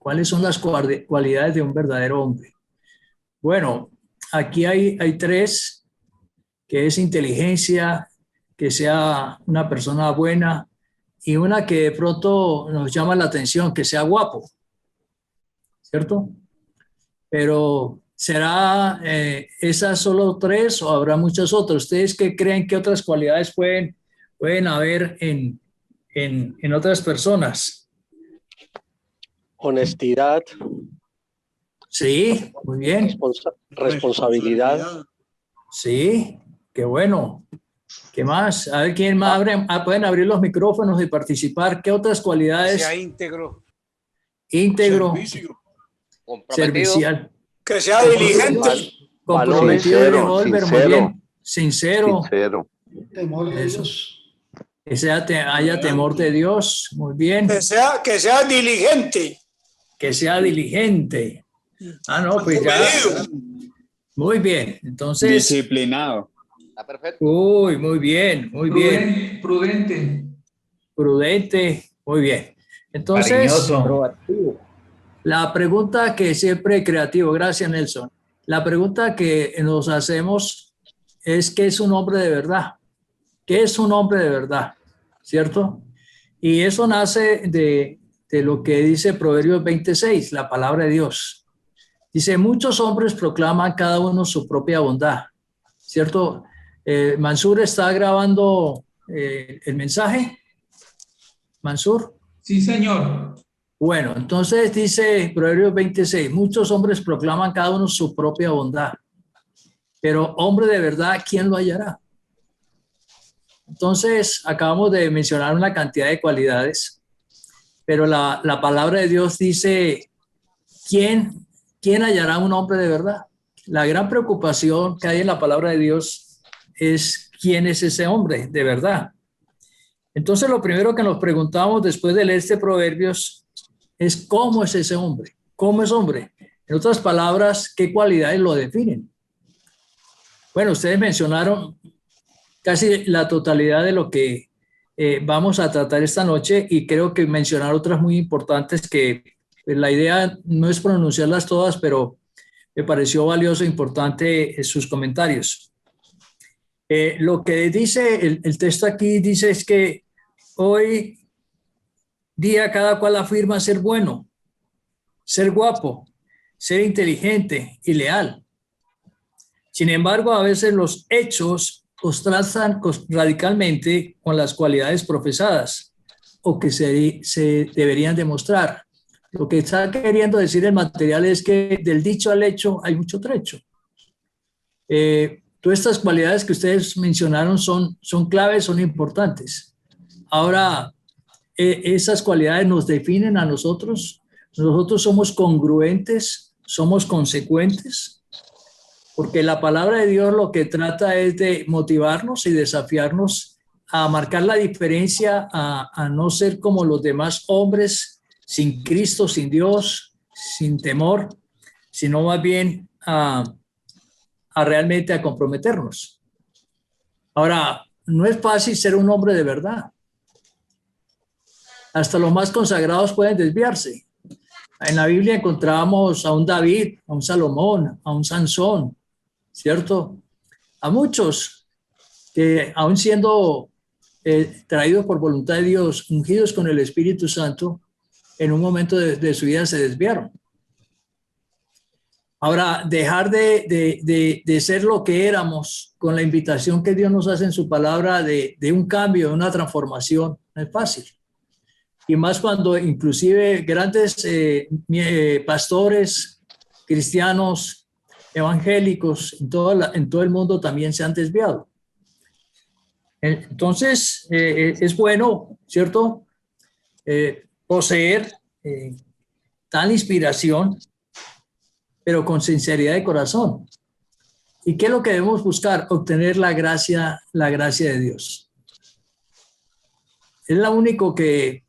¿Cuáles son las cualidades de un verdadero hombre? Bueno, aquí hay tres, que es inteligencia, que sea una persona buena, y una que de pronto nos llama la atención, que sea guapo, ¿cierto? Pero ¿será esas solo tres o habrá muchas otras? ¿Ustedes qué creen que otras cualidades pueden haber en otras personas? Honestidad, Sí, muy bien. responsabilidad. Sí, qué bueno. ¿Qué más? A ver, ¿quién más pueden abrir los micrófonos y participar? ¿Qué otras cualidades? Que sea íntegro. Íntegro, Servicio. servicial. Que sea diligente. Comprometido, Sincero, dijo Olver, muy sincero. bien. Sincero. Sincero. Temor de Eso. Dios. Que haya temor de Dios, muy bien. Que sea diligente. Que sea diligente. Ah, no, pues ya. Muy bien. Entonces. Disciplinado. Está perfecto. Uy, muy bien, muy bien. Prudente. Prudente, muy bien. Entonces, cariñoso. la pregunta que siempre creativo, gracias Nelson. La pregunta que nos hacemos es ¿qué es un hombre de verdad? ¿Qué es un hombre de verdad? ¿Cierto? Y eso nace de lo que dice Proverbios 26, la palabra de Dios. Dice, muchos hombres proclaman cada uno su propia bondad. ¿Cierto? Mansur está grabando el mensaje. Mansur. Sí, señor. Bueno, entonces dice Proverbios 26, muchos hombres proclaman cada uno su propia bondad, pero hombre de verdad, ¿quién lo hallará? Entonces, acabamos de mencionar una cantidad de cualidades, pero la palabra de Dios dice, ¿quién hallará un hombre de verdad? La gran preocupación que hay en la palabra de Dios es ¿quién es ese hombre de verdad? Entonces, lo primero que nos preguntamos después de leer este Proverbios es ¿cómo es ese hombre? ¿Cómo es hombre? En otras palabras, ¿qué cualidades lo definen? Bueno, ustedes mencionaron casi la totalidad de lo que vamos a tratar esta noche y creo que mencionar otras muy importantes que la idea no es pronunciarlas todas, pero me pareció valioso e importante sus comentarios. Lo que dice el texto aquí dice es que hoy día cada cual afirma ser bueno, ser guapo, ser inteligente y leal. Sin embargo, a veces los hechos contrastan radicalmente con las cualidades profesadas o que se deberían demostrar. Lo que está queriendo decir el material es que del dicho al hecho hay mucho trecho. Todas estas cualidades que ustedes mencionaron son claves, son importantes. Ahora, esas cualidades nos definen a nosotros. Nosotros somos congruentes, somos consecuentes, porque la palabra de Dios lo que trata es de motivarnos y desafiarnos a marcar la diferencia, a no ser como los demás hombres, sin Cristo, sin Dios, sin temor, sino más bien a realmente a comprometernos. Ahora, no es fácil ser un hombre de verdad. Hasta los más consagrados pueden desviarse. En la Biblia encontramos a un David, a un Salomón, a un Sansón, ¿cierto? A muchos que aún siendo traídos por voluntad de Dios, ungidos con el Espíritu Santo, en un momento de su vida se desviaron. Ahora, dejar de ser lo que éramos con la invitación que Dios nos hace en su palabra de un cambio, de una transformación, no es fácil. Y más cuando inclusive grandes pastores cristianos, evangélicos, en todo el mundo también se han desviado. Entonces, es bueno, ¿cierto? Poseer tal inspiración, pero con sinceridad de corazón. ¿Y qué es lo que debemos buscar? Obtener la gracia de Dios. Es lo único que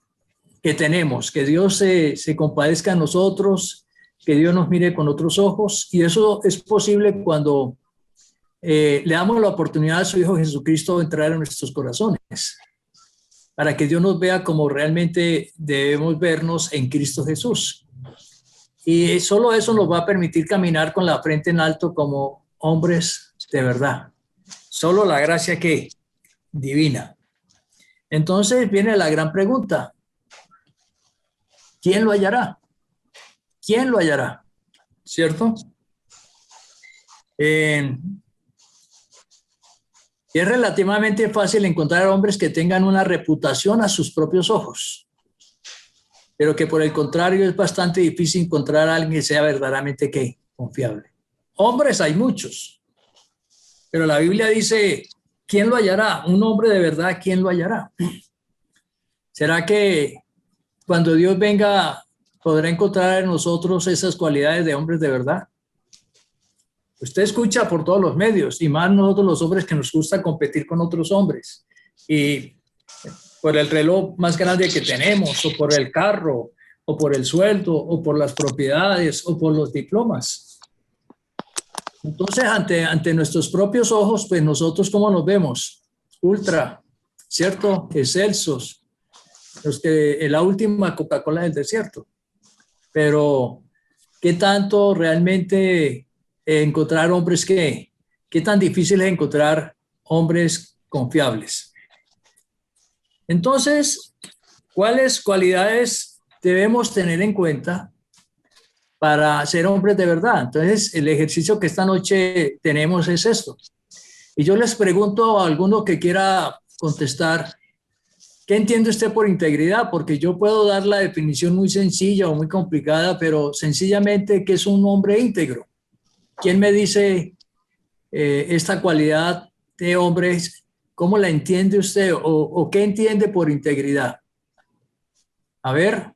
tenemos, que Dios se compadezca de nosotros, que Dios nos mire con otros ojos, y eso es posible cuando le damos la oportunidad a su Hijo Jesucristo de entrar en nuestros corazones, para que Dios nos vea como realmente debemos vernos en Cristo Jesús. Y solo eso nos va a permitir caminar con la frente en alto como hombres de verdad. Solo la gracia que divina. Entonces viene la gran pregunta. ¿Quién lo hallará? ¿Quién lo hallará? ¿Cierto? Es relativamente fácil encontrar hombres que tengan una reputación a sus propios ojos, pero que por el contrario es bastante difícil encontrar a alguien que sea verdaderamente confiable. Hombres hay muchos, pero la Biblia dice, ¿quién lo hallará? Un hombre de verdad, ¿quién lo hallará? ¿Será que cuando Dios venga podrá encontrar en nosotros esas cualidades de hombres de verdad? Usted escucha por todos los medios, y más nosotros los hombres que nos gusta competir con otros hombres, y por el reloj más grande que tenemos, o por el carro, o por el sueldo, o por las propiedades, o por los diplomas. Entonces, ante nuestros propios ojos, pues nosotros, ¿cómo nos vemos? Ultra, ¿cierto? Excelsos, los que la última Coca-Cola del desierto. Pero, ¿qué tanto realmente encontrar hombres qué tan difícil es encontrar hombres confiables? Entonces, ¿cuáles cualidades debemos tener en cuenta para ser hombres de verdad? Entonces, el ejercicio que esta noche tenemos es esto. Y yo les pregunto a alguno que quiera contestar, ¿qué entiende usted por integridad? Porque yo puedo dar la definición muy sencilla o muy complicada, pero sencillamente, ¿qué es un hombre íntegro? ¿Quién me dice esta cualidad de hombre? ¿Cómo la entiende usted o qué entiende por integridad? A ver,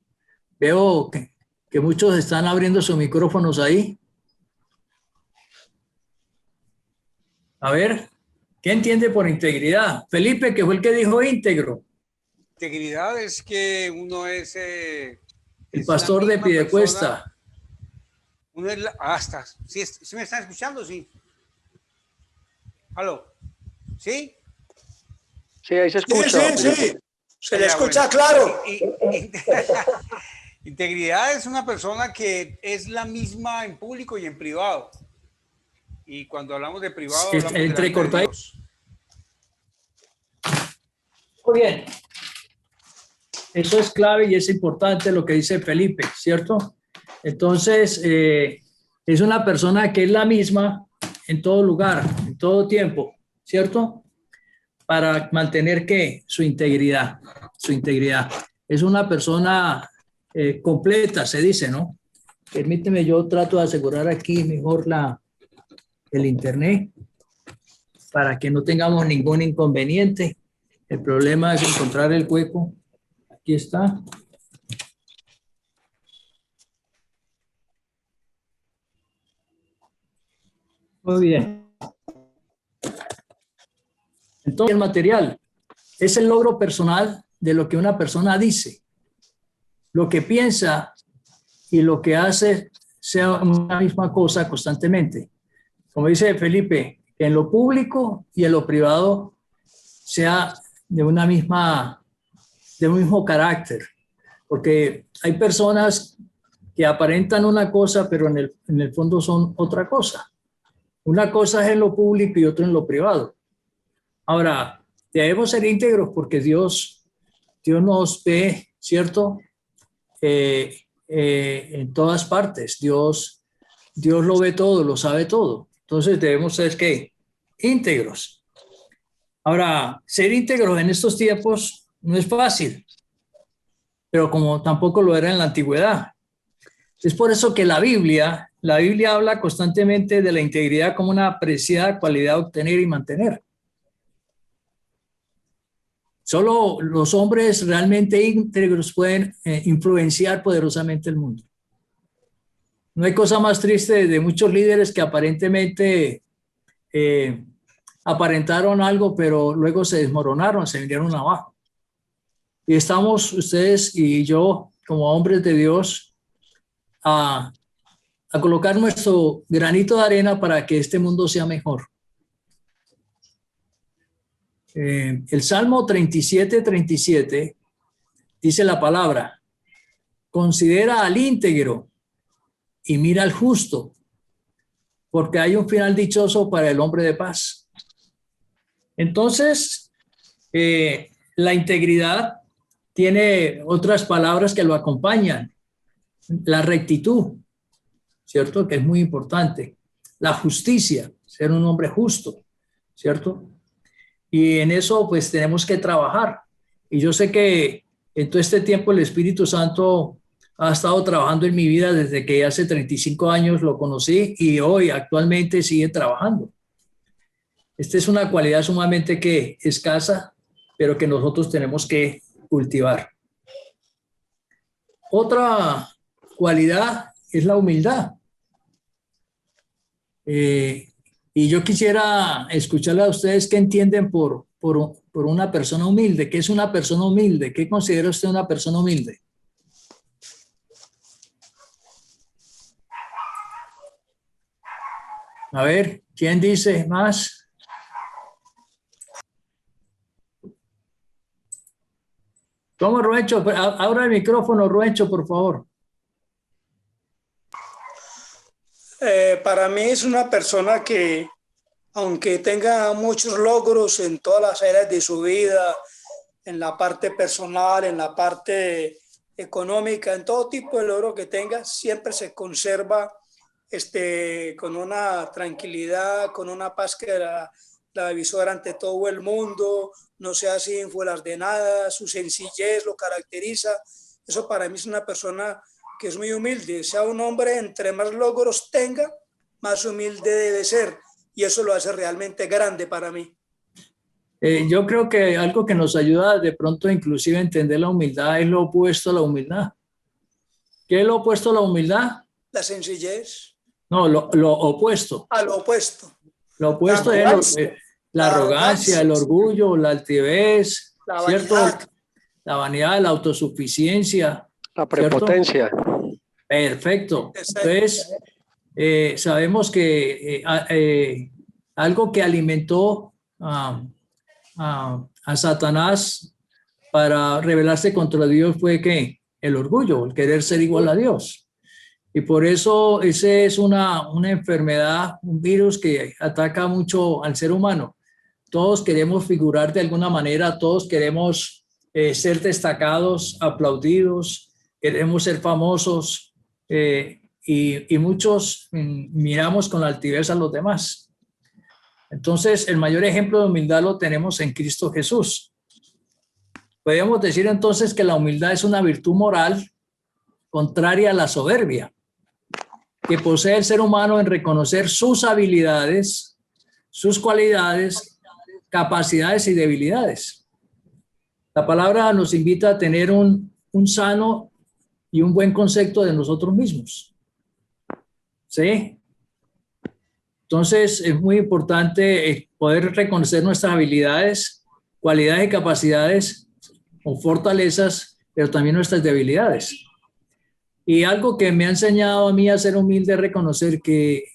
veo que muchos están abriendo sus micrófonos ahí. A ver, ¿qué entiende por integridad? Felipe, que fue el que dijo íntegro. Integridad es que uno es... El pastor de Piedecuesta. Uno es está. ¿Sí me están escuchando? Sí. ¿Aló? ¿Sí? Sí, ahí se escucha. Sí. Se le escucha claro. Integridad es una persona que es la misma en público y en privado. Y cuando hablamos de privado, hablamos de Dios. Muy bien. Eso es clave y es importante lo que dice Felipe, ¿cierto? Entonces, es una persona que es la misma en todo lugar, en todo tiempo, ¿cierto? Para mantener ¿qué? Su integridad. Es una persona completa, se dice, ¿no? Permíteme, yo trato de asegurar aquí mejor el internet para que no tengamos ningún inconveniente. El problema es encontrar el hueco. Aquí está. Muy bien. Entonces, el material es el logro personal de lo que una persona dice, lo que piensa y lo que hace sea una misma cosa constantemente. Como dice Felipe, que en lo público y en lo privado sea de un mismo carácter, porque hay personas que aparentan una cosa, pero en el fondo son otra cosa. Una cosa es en lo público y otra en lo privado. Ahora, debemos ser íntegros porque Dios nos ve, ¿cierto? En todas partes. Dios lo ve todo, lo sabe todo. Entonces debemos ser ¿qué? Íntegros. Ahora, ser íntegros en estos tiempos no es fácil, pero como tampoco lo era en la antigüedad. Es por eso que la Biblia habla constantemente de la integridad como una apreciada cualidad a obtener y mantener. Solo los hombres realmente íntegros pueden influenciar poderosamente el mundo. No hay cosa más triste de muchos líderes que aparentemente aparentaron algo, pero luego se desmoronaron, se vinieron abajo. Y estamos ustedes y yo, como hombres de Dios, a colocar nuestro granito de arena para que este mundo sea mejor. El Salmo 37 dice la palabra: considera al íntegro y mira al justo, porque hay un final dichoso para el hombre de paz. Entonces, la integridad tiene otras palabras que lo acompañan. La rectitud, ¿cierto? Que es muy importante. La justicia, ser un hombre justo, ¿cierto? Y en eso pues tenemos que trabajar. Y yo sé que en todo este tiempo el Espíritu Santo ha estado trabajando en mi vida desde que hace 35 años lo conocí y hoy actualmente sigue trabajando. Esta es una cualidad sumamente que escasa, pero que nosotros tenemos que cultivar. Otra cualidad es la humildad. Y yo quisiera escucharle a ustedes qué entienden por una persona humilde. ¿Qué es una persona humilde? ¿Qué considera usted una persona humilde? A ver, ¿quién dice más? ¿Cómo, Ruencho? Abra el micrófono, Ruencho, por favor. Para mí es una persona que, aunque tenga muchos logros en todas las áreas de su vida, en la parte personal, en la parte económica, en todo tipo de logro que tenga, siempre se conserva con una tranquilidad, con una paz que la avisora ante todo el mundo, no se hace ínfulas de nada, su sencillez lo caracteriza. Eso para mí es una persona que es muy humilde. Sea un hombre, entre más logros tenga, más humilde debe ser. Y eso lo hace realmente grande para mí. Yo creo que algo que nos ayuda de pronto inclusive a entender la humildad es lo opuesto a la humildad. ¿Qué es lo opuesto a la humildad? La sencillez. No, lo opuesto. A lo opuesto. Lo opuesto es la arrogancia, el orgullo, la altivez, la ¿cierto? vanidad. La vanidad, la autosuficiencia. La prepotencia. ¿Cierto? Perfecto. Entonces, sabemos que algo que alimentó a Satanás para rebelarse contra Dios fue que el orgullo, el querer ser igual a Dios. Y por eso ese es una enfermedad, un virus que ataca mucho al ser humano. Todos queremos figurar de alguna manera, todos queremos ser destacados, aplaudidos, queremos ser famosos y muchos miramos con altivez a los demás. Entonces, el mayor ejemplo de humildad lo tenemos en Cristo Jesús. Podríamos decir entonces que la humildad es una virtud moral contraria a la soberbia que posee el ser humano en reconocer sus habilidades, sus cualidades, capacidades y debilidades. La palabra nos invita a tener un sano y un buen concepto de nosotros mismos. ¿Sí? Entonces, es muy importante poder reconocer nuestras habilidades, cualidades y capacidades o fortalezas, pero también nuestras debilidades. Y algo que me ha enseñado a mí a ser humilde es reconocer que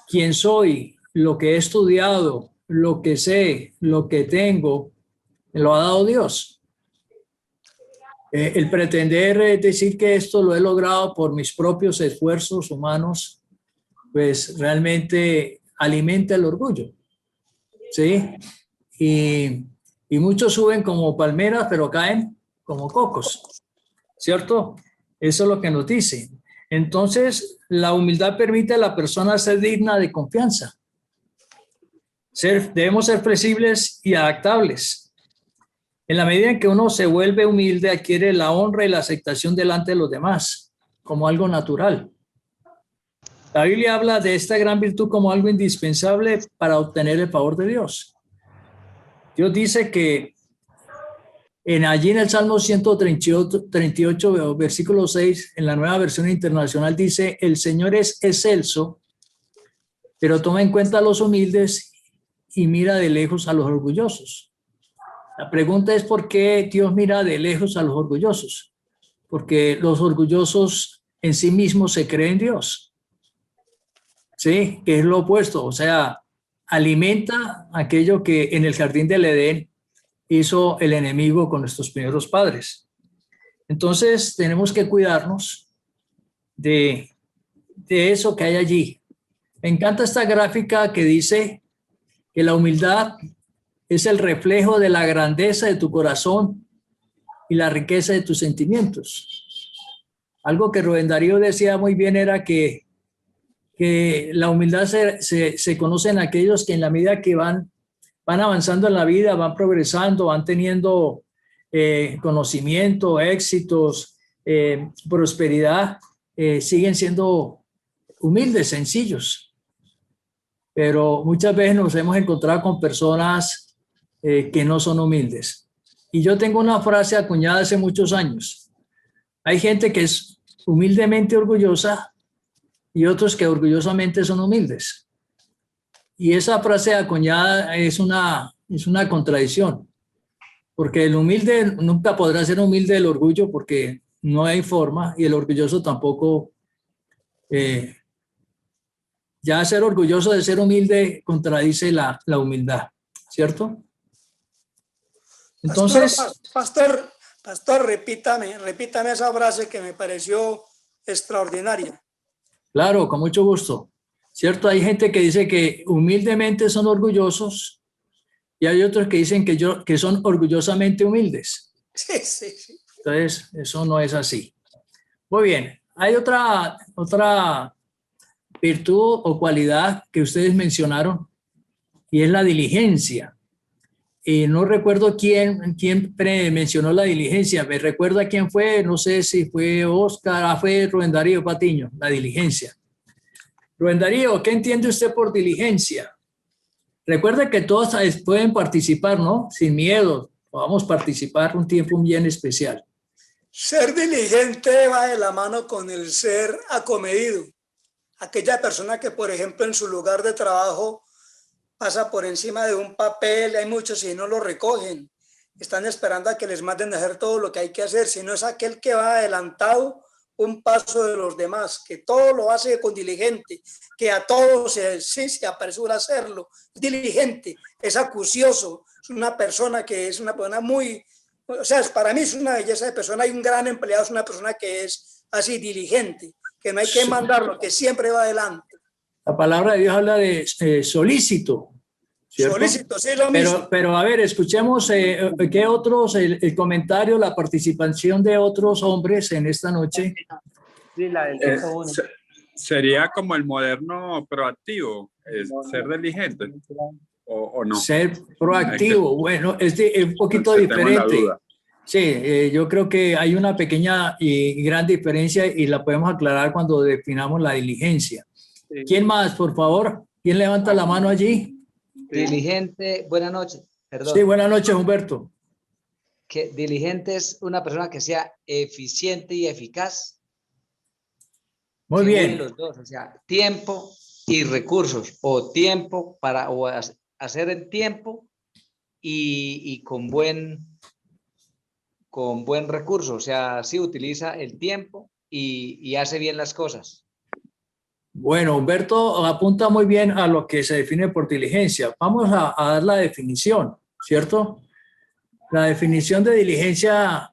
quién soy, lo que he estudiado, lo que sé, lo que tengo, me lo ha dado Dios. El pretender decir que esto lo he logrado por mis propios esfuerzos humanos, pues realmente alimenta el orgullo, ¿sí? Y muchos suben como palmeras, pero caen como cocos, ¿cierto? Eso es lo que nos dice. Entonces, la humildad permite a la persona ser digna de confianza. Debemos ser flexibles y adaptables. En la medida en que uno se vuelve humilde, adquiere la honra y la aceptación delante de los demás, como algo natural. La Biblia habla de esta gran virtud como algo indispensable para obtener el favor de Dios. Dios dice que allí en el Salmo 138, versículo 6, en la Nueva Versión Internacional dice, el Señor es excelso, pero toma en cuenta a los humildes y mira de lejos a los orgullosos. La pregunta es ¿por qué Dios mira de lejos a los orgullosos? Porque los orgullosos en sí mismos se creen Dios. ¿Sí? Que es lo opuesto, o sea, alimenta aquello que en el jardín del Edén hizo el enemigo con nuestros primeros padres. Entonces tenemos que cuidarnos de de eso que hay allí. Me encanta esta gráfica que dice que la humildad es el reflejo de la grandeza de tu corazón y la riqueza de tus sentimientos. Algo que Rubén Darío decía muy bien era que la humildad se conoce en aquellos que en la medida que van avanzando en la vida, van progresando, van teniendo conocimiento, éxitos, prosperidad, siguen siendo humildes, sencillos. Pero muchas veces nos hemos encontrado con personas que no son humildes. Y yo tengo una frase acuñada hace muchos años. Hay gente que es humildemente orgullosa y otros que orgullosamente son humildes. Y esa frase acuñada es una contradicción, porque el humilde nunca podrá ser humilde del orgullo porque no hay forma, y el orgulloso tampoco. Ya ser orgulloso de ser humilde contradice la humildad, ¿cierto? Entonces, pastor, repítame esa frase que me pareció extraordinaria. Claro, con mucho gusto. ¿Cierto? Hay gente que dice que humildemente son orgullosos y hay otros que dicen que son orgullosamente humildes. Sí. Entonces, eso no es así. Muy bien. Hay otra virtud o cualidad que ustedes mencionaron y es la diligencia. No recuerdo quién mencionó la diligencia. Me recuerda quién fue, no sé si fue Oscar, fue Rubén Darío Patiño, la diligencia. Rubén Darío, ¿qué entiende usted por diligencia? Recuerde que todos pueden participar, ¿no? Sin miedo, podamos participar un tiempo bien especial. Ser diligente va de la mano con el ser acomedido. Aquella persona que, por ejemplo, en su lugar de trabajo pasa por encima de un papel, hay muchos y no lo recogen, están esperando a que les manden a hacer todo lo que hay que hacer, sino es aquel que va adelantado un paso de los demás, que todo lo hace con diligente, que a todos se apresura a hacerlo, diligente, es acucioso, es una persona que es una persona muy, o sea, para mí es una belleza de persona, hay un gran empleado, es una persona que es así diligente, que no hay que mandarlo, que siempre va adelante. La palabra de Dios habla de solícito, ¿cierto? Solícito, sí, lo mismo. Pero a ver, escuchemos qué otros, el comentario, la participación de otros hombres en esta noche. Sí, la del sería como el moderno proactivo, ser diligente, o no. Ser proactivo, bueno, es un poquito diferente. Sí, yo creo que hay una pequeña y gran diferencia y la podemos aclarar cuando definamos la diligencia. Sí. ¿Quién más, por favor? ¿Quién levanta la mano allí? Diligente, buenas noches. Perdón. Sí, buenas noches, Humberto. Que diligente es una persona que sea eficiente y eficaz. Muy bien. Los dos, o sea, tiempo y recursos, o tiempo para hacer en tiempo y con buen recurso, o sea, sí utiliza el tiempo y hace bien las cosas. Bueno, Humberto apunta muy bien a lo que se define por diligencia. Vamos a dar la definición, ¿cierto? La definición de diligencia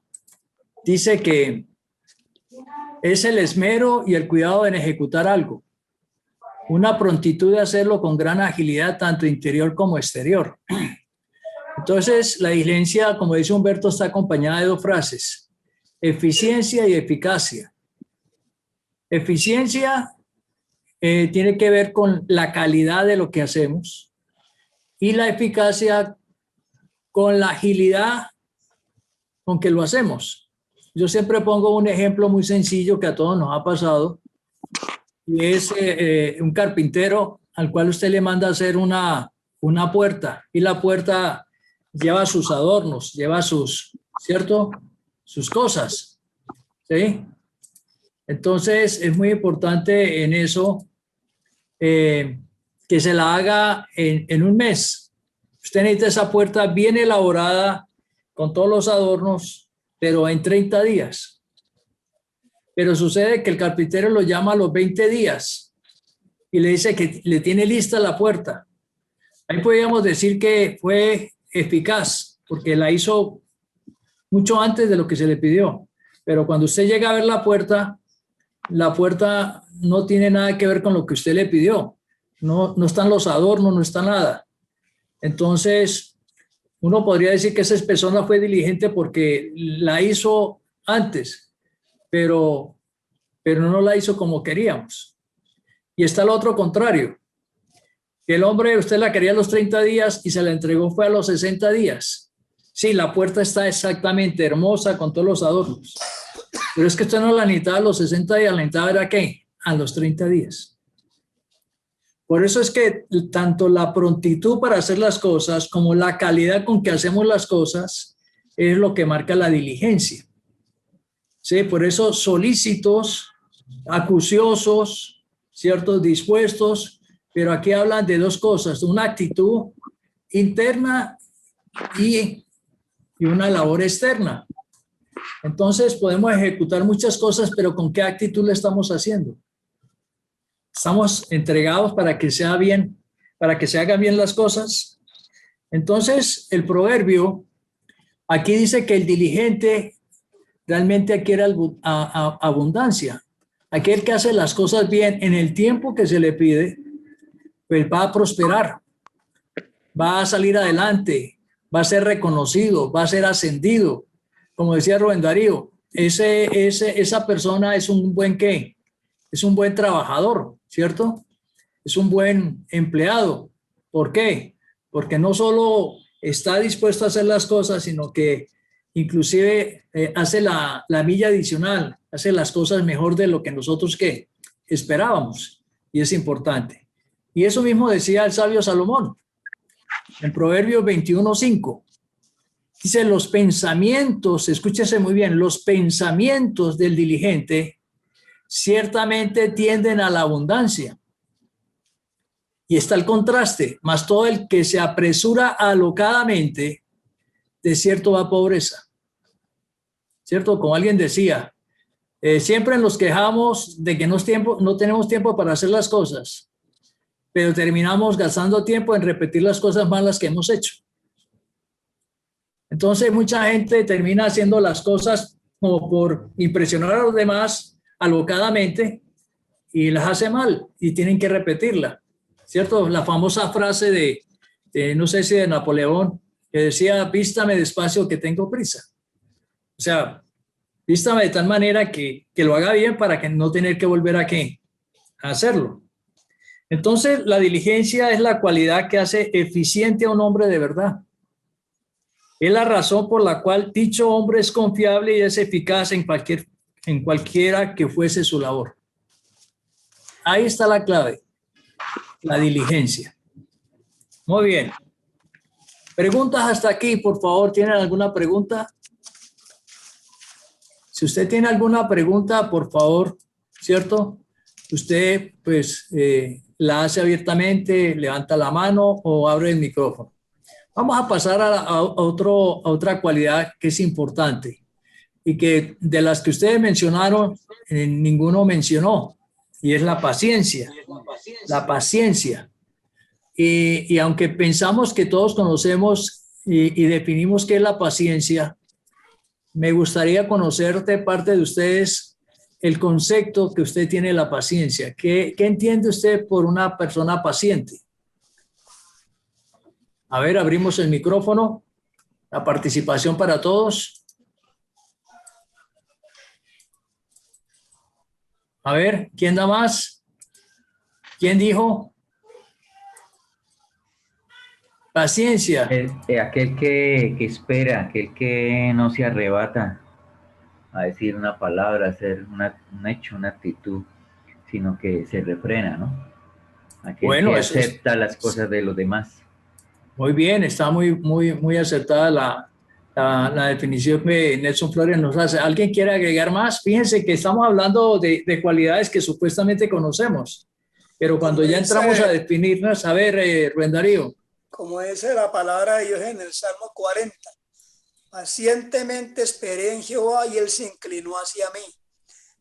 dice que es el esmero y el cuidado en ejecutar algo, una prontitud de hacerlo con gran agilidad, tanto interior como exterior. Entonces, la diligencia, como dice Humberto, está acompañada de dos frases: eficiencia y eficacia. Eficiencia tiene que ver con la calidad de lo que hacemos y la eficacia con la agilidad con que lo hacemos. Yo siempre pongo un ejemplo muy sencillo que a todos nos ha pasado y es un carpintero al cual usted le manda a hacer una puerta y la puerta lleva sus adornos, lleva sus, ¿cierto? Sus cosas, ¿sí? Entonces es muy importante en eso que se la haga en un mes. Usted necesita esa puerta bien elaborada con todos los adornos, pero en 30 días. Pero sucede que el carpintero lo llama a los 20 días y le dice que le tiene lista la puerta. Ahí podríamos decir que fue eficaz porque la hizo mucho antes de lo que se le pidió. Pero cuando usted llega a ver la puerta, la puerta no tiene nada que ver con lo que usted le pidió. No están los adornos, no está nada. Entonces, uno podría decir que esa persona fue diligente porque la hizo antes, pero no la hizo como queríamos. Y está el otro contrario. El hombre, usted la quería a los 30 días y se la entregó fue a los 60 días. Sí, la puerta está exactamente hermosa con todos los adornos. Pero es que usted no la necesitaba a los 60 días, la necesitaba era ¿qué? A los 30 días. Por eso es que tanto la prontitud para hacer las cosas como la calidad con que hacemos las cosas es lo que marca la diligencia. Sí, por eso solícitos, acuciosos, ciertos dispuestos, pero aquí hablan de dos cosas, una actitud interna y una labor externa. Entonces podemos ejecutar muchas cosas, pero ¿con qué actitud le estamos haciendo? Estamos entregados para que sea bien, para que se hagan bien las cosas. Entonces el proverbio aquí dice que el diligente realmente adquiere abundancia. Aquel que hace las cosas bien en el tiempo que se le pide, pues va a prosperar, va a salir adelante, va a ser reconocido, va a ser ascendido. Como decía Rubén Darío, esa persona es un buen ¿qué? Es un buen trabajador, ¿cierto? Es un buen empleado. ¿Por qué? Porque no solo está dispuesto a hacer las cosas, sino que inclusive hace la milla adicional, hace las cosas mejor de lo que nosotros ¿qué? Esperábamos. Y es importante. Y eso mismo decía el sabio Salomón en Proverbios 21:5. Dice, los pensamientos, escúchese muy bien, los pensamientos del diligente ciertamente tienden a la abundancia. Y está el contraste, mas todo el que se apresura alocadamente, de cierto va a pobreza. ¿Cierto? Como alguien decía, siempre nos quejamos de que no tenemos tiempo para hacer las cosas, pero terminamos gastando tiempo en repetir las cosas malas que hemos hecho. Entonces mucha gente termina haciendo las cosas como por impresionar a los demás alocadamente y las hace mal y tienen que repetirla, ¿cierto? La famosa frase de no sé si de Napoleón, que decía, vístame despacio que tengo prisa. O sea, vístame de tal manera que lo haga bien para que no tener que volver a hacerlo. Entonces, la diligencia es la cualidad que hace eficiente a un hombre de verdad. Es la razón por la cual dicho hombre es confiable y es eficaz en cualquiera que fuese su labor. Ahí está la clave, la diligencia. Muy bien. Preguntas hasta aquí, por favor. ¿Tienen alguna pregunta? Si usted tiene alguna pregunta, por favor, ¿cierto? Usted, pues, la hace abiertamente, levanta la mano o abre el micrófono. Vamos a pasar a otra cualidad que es importante y que de las que ustedes mencionaron, ninguno mencionó, y es la paciencia. La paciencia. Y aunque pensamos que todos conocemos y definimos qué es la paciencia, me gustaría conocer de parte de ustedes el concepto que usted tiene de la paciencia. ¿Qué entiende usted por una persona paciente? A ver, abrimos el micrófono. La participación para todos. A ver, ¿quién da más? ¿Quién dijo? Paciencia. Aquel que espera, aquel que no se arrebata a decir una palabra, a hacer un hecho, una actitud, sino que se refrena, ¿no? Aquel que acepta las cosas de los demás. Muy bien, está muy acertada la definición que Nelson Flores nos hace. ¿Alguien quiere agregar más? Fíjense que estamos hablando de cualidades que supuestamente conocemos, pero cuando ya entramos a definirlas, a ver, Rubén Darío. Como dice la palabra de Dios en el Salmo 40, pacientemente esperé en Jehová y Él se inclinó hacia mí.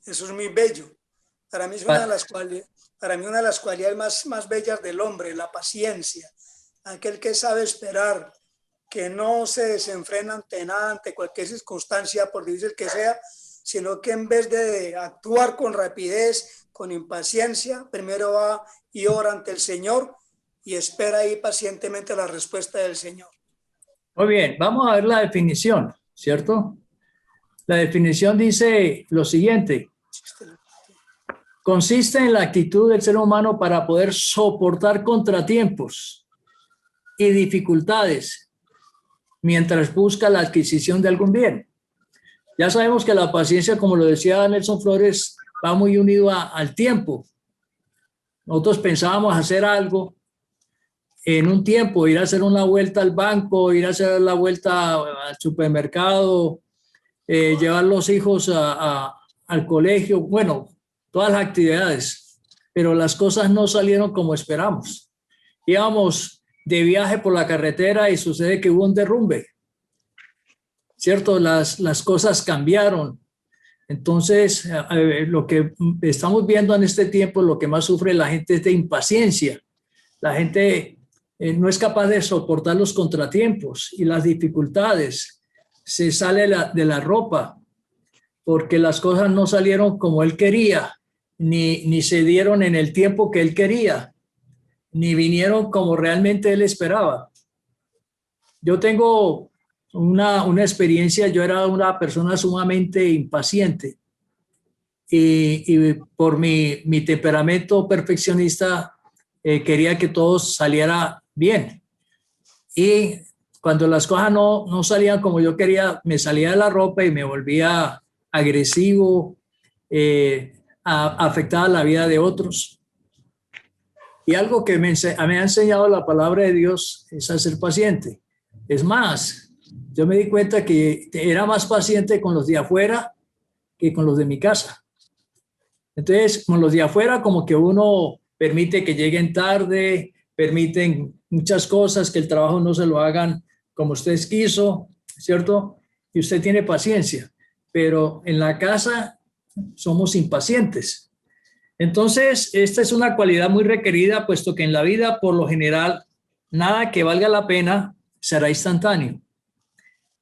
Eso es muy bello. Para mí es una de las cualidades más bellas del hombre, la paciencia. Aquel que sabe esperar, que no se desenfrena ante nada, ante cualquier circunstancia, por difícil que sea, sino que en vez de actuar con rapidez, con impaciencia, primero va y ora ante el Señor y espera ahí pacientemente la respuesta del Señor. Muy bien, vamos a ver la definición, ¿cierto? La definición dice lo siguiente: consiste en la actitud del ser humano para poder soportar contratiempos y dificultades mientras busca la adquisición de algún bien. Ya sabemos que la paciencia, como lo decía Nelson Flores, va muy unido al tiempo. Nosotros pensábamos hacer algo en un tiempo, ir a hacer una vuelta al banco, ir a hacer la vuelta al supermercado, llevar los hijos al colegio, bueno, todas las actividades, pero las cosas no salieron como esperamos. Íbamos de viaje por la carretera y sucede que hubo un derrumbe, ¿cierto? Las cosas cambiaron. Entonces, lo que estamos viendo en este tiempo, lo que más sufre la gente es de impaciencia. La gente no es capaz de soportar los contratiempos y las dificultades. Se sale de la ropa porque las cosas no salieron como él quería, ni se dieron en el tiempo que él quería, ni vinieron como realmente él esperaba. Yo tengo una experiencia. Yo era una persona sumamente impaciente y por mi temperamento perfeccionista quería que todo saliera bien, y cuando las cosas no salían como yo quería, me salía de la ropa y me volvía agresivo, afectaba la vida de otros. Y algo que me ha enseñado la palabra de Dios es a ser paciente. Es más, yo me di cuenta que era más paciente con los de afuera que con los de mi casa. Entonces, con los de afuera, como que uno permite que lleguen tarde, permiten muchas cosas, que el trabajo no se lo hagan como usted quiso, ¿cierto? Y usted tiene paciencia, pero en la casa somos impacientes. Entonces, esta es una cualidad muy requerida, puesto que en la vida, por lo general, nada que valga la pena será instantáneo.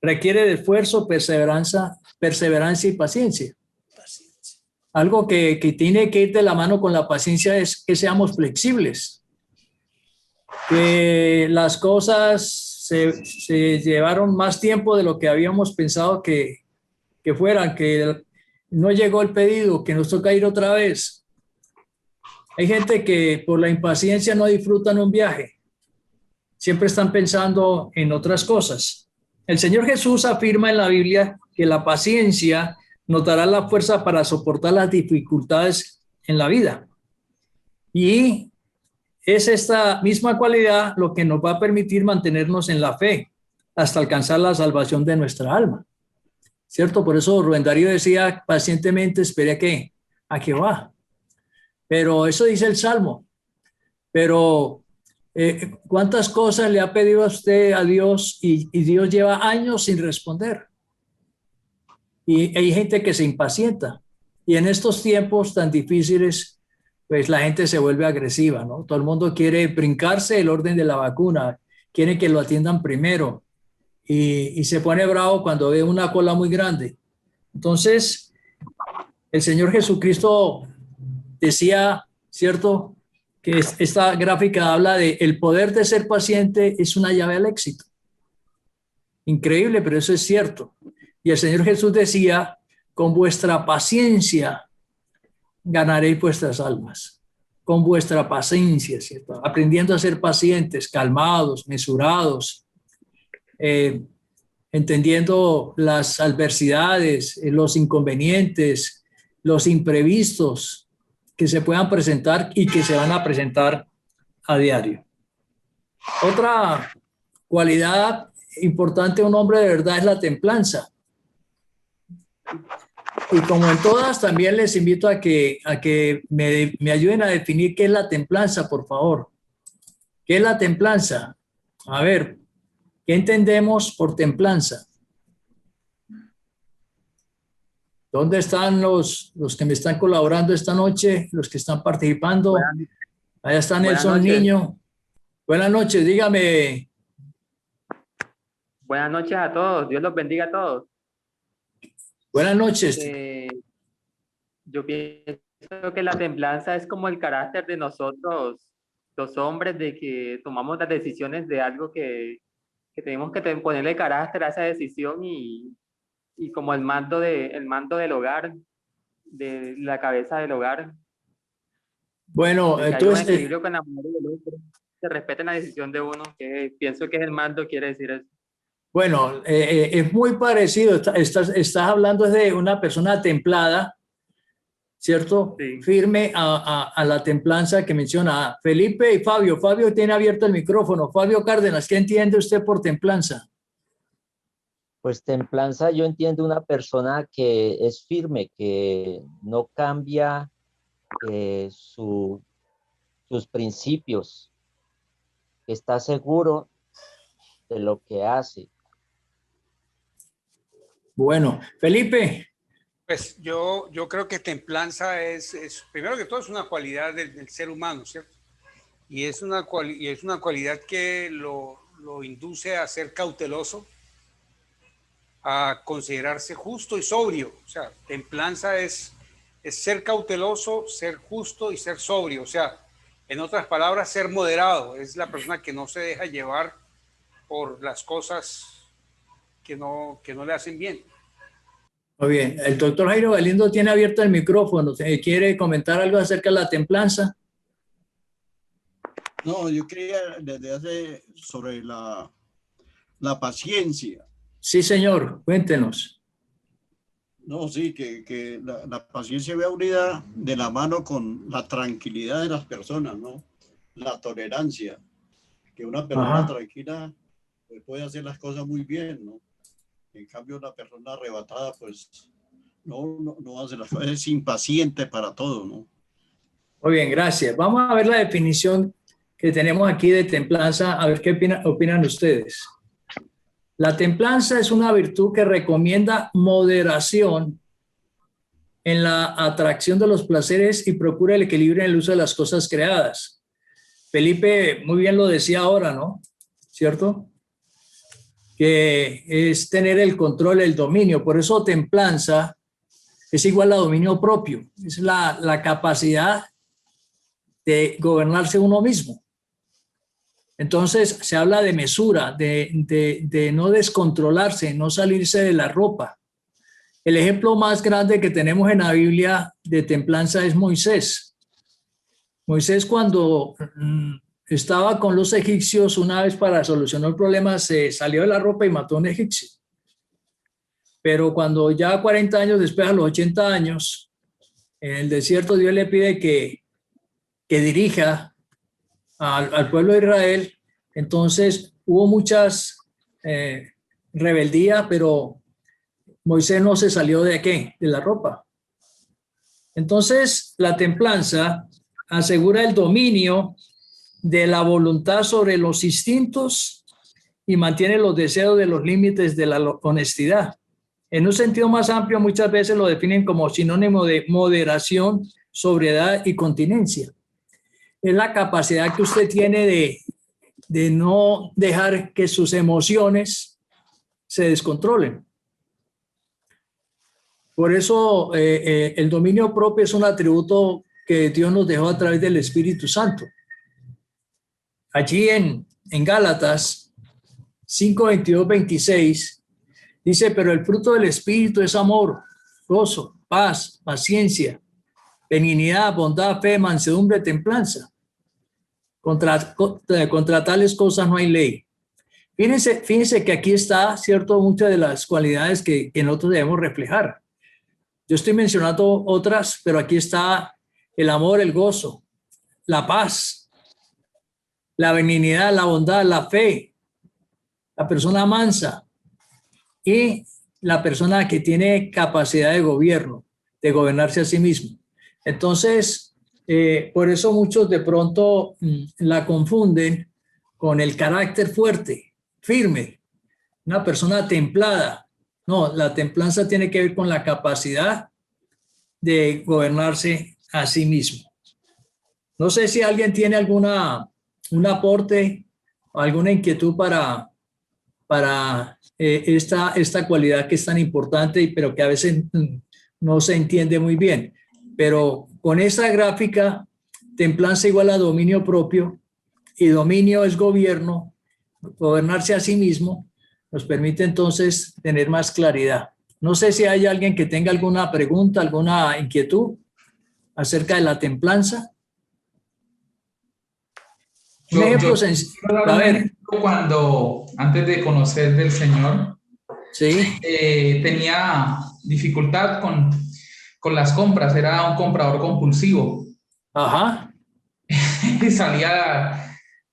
Requiere de esfuerzo, perseverancia y paciencia. Algo que tiene que ir de la mano con la paciencia es que seamos flexibles, que las cosas se llevaron más tiempo de lo que habíamos pensado que fueran, que no llegó el pedido, que nos toca ir otra vez. Hay gente que por la impaciencia no disfrutan un viaje, siempre están pensando en otras cosas. El Señor Jesús afirma en la Biblia que la paciencia nos dará la fuerza para soportar las dificultades en la vida. Y es esta misma cualidad lo que nos va a permitir mantenernos en la fe hasta alcanzar la salvación de nuestra alma. ¿Cierto? Por eso Rubén Darío decía, pacientemente espere a que va. Pero eso dice el Salmo. Pero ¿cuántas cosas le ha pedido a usted a Dios y Dios lleva años sin responder? Y hay gente que se impacienta. Y en estos tiempos tan difíciles, pues la gente se vuelve agresiva, ¿no? Todo el mundo quiere brincarse el orden de la vacuna, quiere que lo atiendan primero y se pone bravo cuando ve una cola muy grande. Entonces, el Señor Jesucristo decía, ¿cierto?, que esta gráfica habla de el poder de ser paciente es una llave al éxito. Increíble, pero eso es cierto. Y el Señor Jesús decía, con vuestra paciencia ganaréis vuestras almas. Con vuestra paciencia, ¿cierto? Aprendiendo a ser pacientes, calmados, mesurados, entendiendo las adversidades, los inconvenientes, los imprevistos que se puedan presentar y que se van a presentar a diario. Otra cualidad importante de un hombre de verdad es la templanza. Y como en todas, también les invito a que me ayuden a definir qué es la templanza, por favor. ¿Qué es la templanza? A ver, ¿qué entendemos por templanza? ¿Dónde están los que me están colaborando esta noche? Los que están participando. Allá está Nelson Niño. Buenas noches, dígame. Buenas noches a todos. Dios los bendiga a todos. Buenas noches. Yo pienso que la templanza es como el carácter de nosotros, los hombres, de que tomamos las decisiones de algo que tenemos que ponerle carácter a esa decisión y como el mando del hogar, de la cabeza del hogar. Bueno, entonces... Hay un equilibrio con la mujer y el otro. Se respeta la decisión de uno, que pienso que es el mando, quiere decir eso. Bueno, es muy parecido. Estás hablando de una persona templada, ¿cierto? Sí. Firme a la templanza que menciona Felipe y Fabio. Fabio tiene abierto el micrófono. Fabio Cárdenas, ¿qué entiende usted por templanza? Pues templanza, yo entiendo una persona que es firme, que no cambia sus principios, que está seguro de lo que hace. Bueno, Felipe. Pues yo creo que templanza es, primero que todo, es una cualidad del ser humano, ¿cierto? Y es una cualidad que lo induce a ser cauteloso, a considerarse justo y sobrio. O sea, templanza es ser cauteloso, ser justo y ser sobrio. O sea, en otras palabras, ser moderado. Es la persona que no se deja llevar por las cosas que no le hacen bien. Muy bien. El doctor Jairo Galindo tiene abierto el micrófono. ¿Quiere comentar algo acerca de la templanza? No, yo quería sobre la paciencia. Sí, señor. Cuéntenos. No, sí, que la paciencia va unida de la mano con la tranquilidad de las personas, ¿no? La tolerancia. Que una persona tranquila pues, puede hacer las cosas muy bien, ¿no? En cambio, una persona arrebatada, pues, no hace las cosas, es impaciente para todo, ¿no? Muy bien, gracias. Vamos a ver la definición que tenemos aquí de templanza, a ver qué opinan ustedes. La templanza es una virtud que recomienda moderación en la atracción de los placeres y procura el equilibrio en el uso de las cosas creadas. Felipe muy bien lo decía ahora, ¿no? ¿Cierto? Que es tener el control, el dominio. Por eso templanza es igual a dominio propio. Es la capacidad de gobernarse uno mismo. Entonces se habla de mesura, de no descontrolarse, no salirse de la ropa. El ejemplo más grande que tenemos en la Biblia de templanza es Moisés. Moisés, cuando estaba con los egipcios una vez para solucionar el problema, se salió de la ropa y mató a un egipcio. Pero cuando ya 40 años después, a los 80 años, en el desierto Dios le pide que dirija al pueblo de Israel. Entonces hubo muchas rebeldías, pero Moisés no se salió de ¿qué? De la ropa. Entonces la templanza asegura el dominio de la voluntad sobre los instintos y mantiene los deseos de los límites de la honestidad. En un sentido más amplio, muchas veces lo definen como sinónimo de moderación, sobriedad y continencia. Es la capacidad que usted tiene de no dejar que sus emociones se descontrolen. Por eso el dominio propio es un atributo que Dios nos dejó a través del Espíritu Santo. Allí en Gálatas 5, 22, 26 dice, pero el fruto del Espíritu es amor, gozo, paz, paciencia, benignidad, bondad, fe, mansedumbre, templanza. Contra tales cosas no hay ley. Fíjense que aquí está, cierto, muchas de las cualidades que nosotros debemos reflejar. Yo estoy mencionando otras, pero aquí está el amor, el gozo, la paz, la benignidad, la bondad, la fe, la persona mansa y la persona que tiene capacidad de gobierno, de gobernarse a sí mismo. Entonces, por eso muchos de pronto la confunden con el carácter fuerte, firme, una persona templada. No, la templanza tiene que ver con la capacidad de gobernarse a sí mismo. No sé si alguien tiene un aporte o alguna inquietud para esta cualidad que es tan importante, pero que a veces no se entiende muy bien. Pero con esta gráfica, templanza igual a dominio propio, y dominio es gobierno, gobernarse a sí mismo, nos permite entonces tener más claridad. No sé si hay alguien que tenga alguna pregunta, alguna inquietud acerca de la templanza. Un ejemplo sencillo. A ver. Cuando, antes de conocer del Señor, sí, tenía dificultad con las compras, era un comprador compulsivo. Ajá. Y salía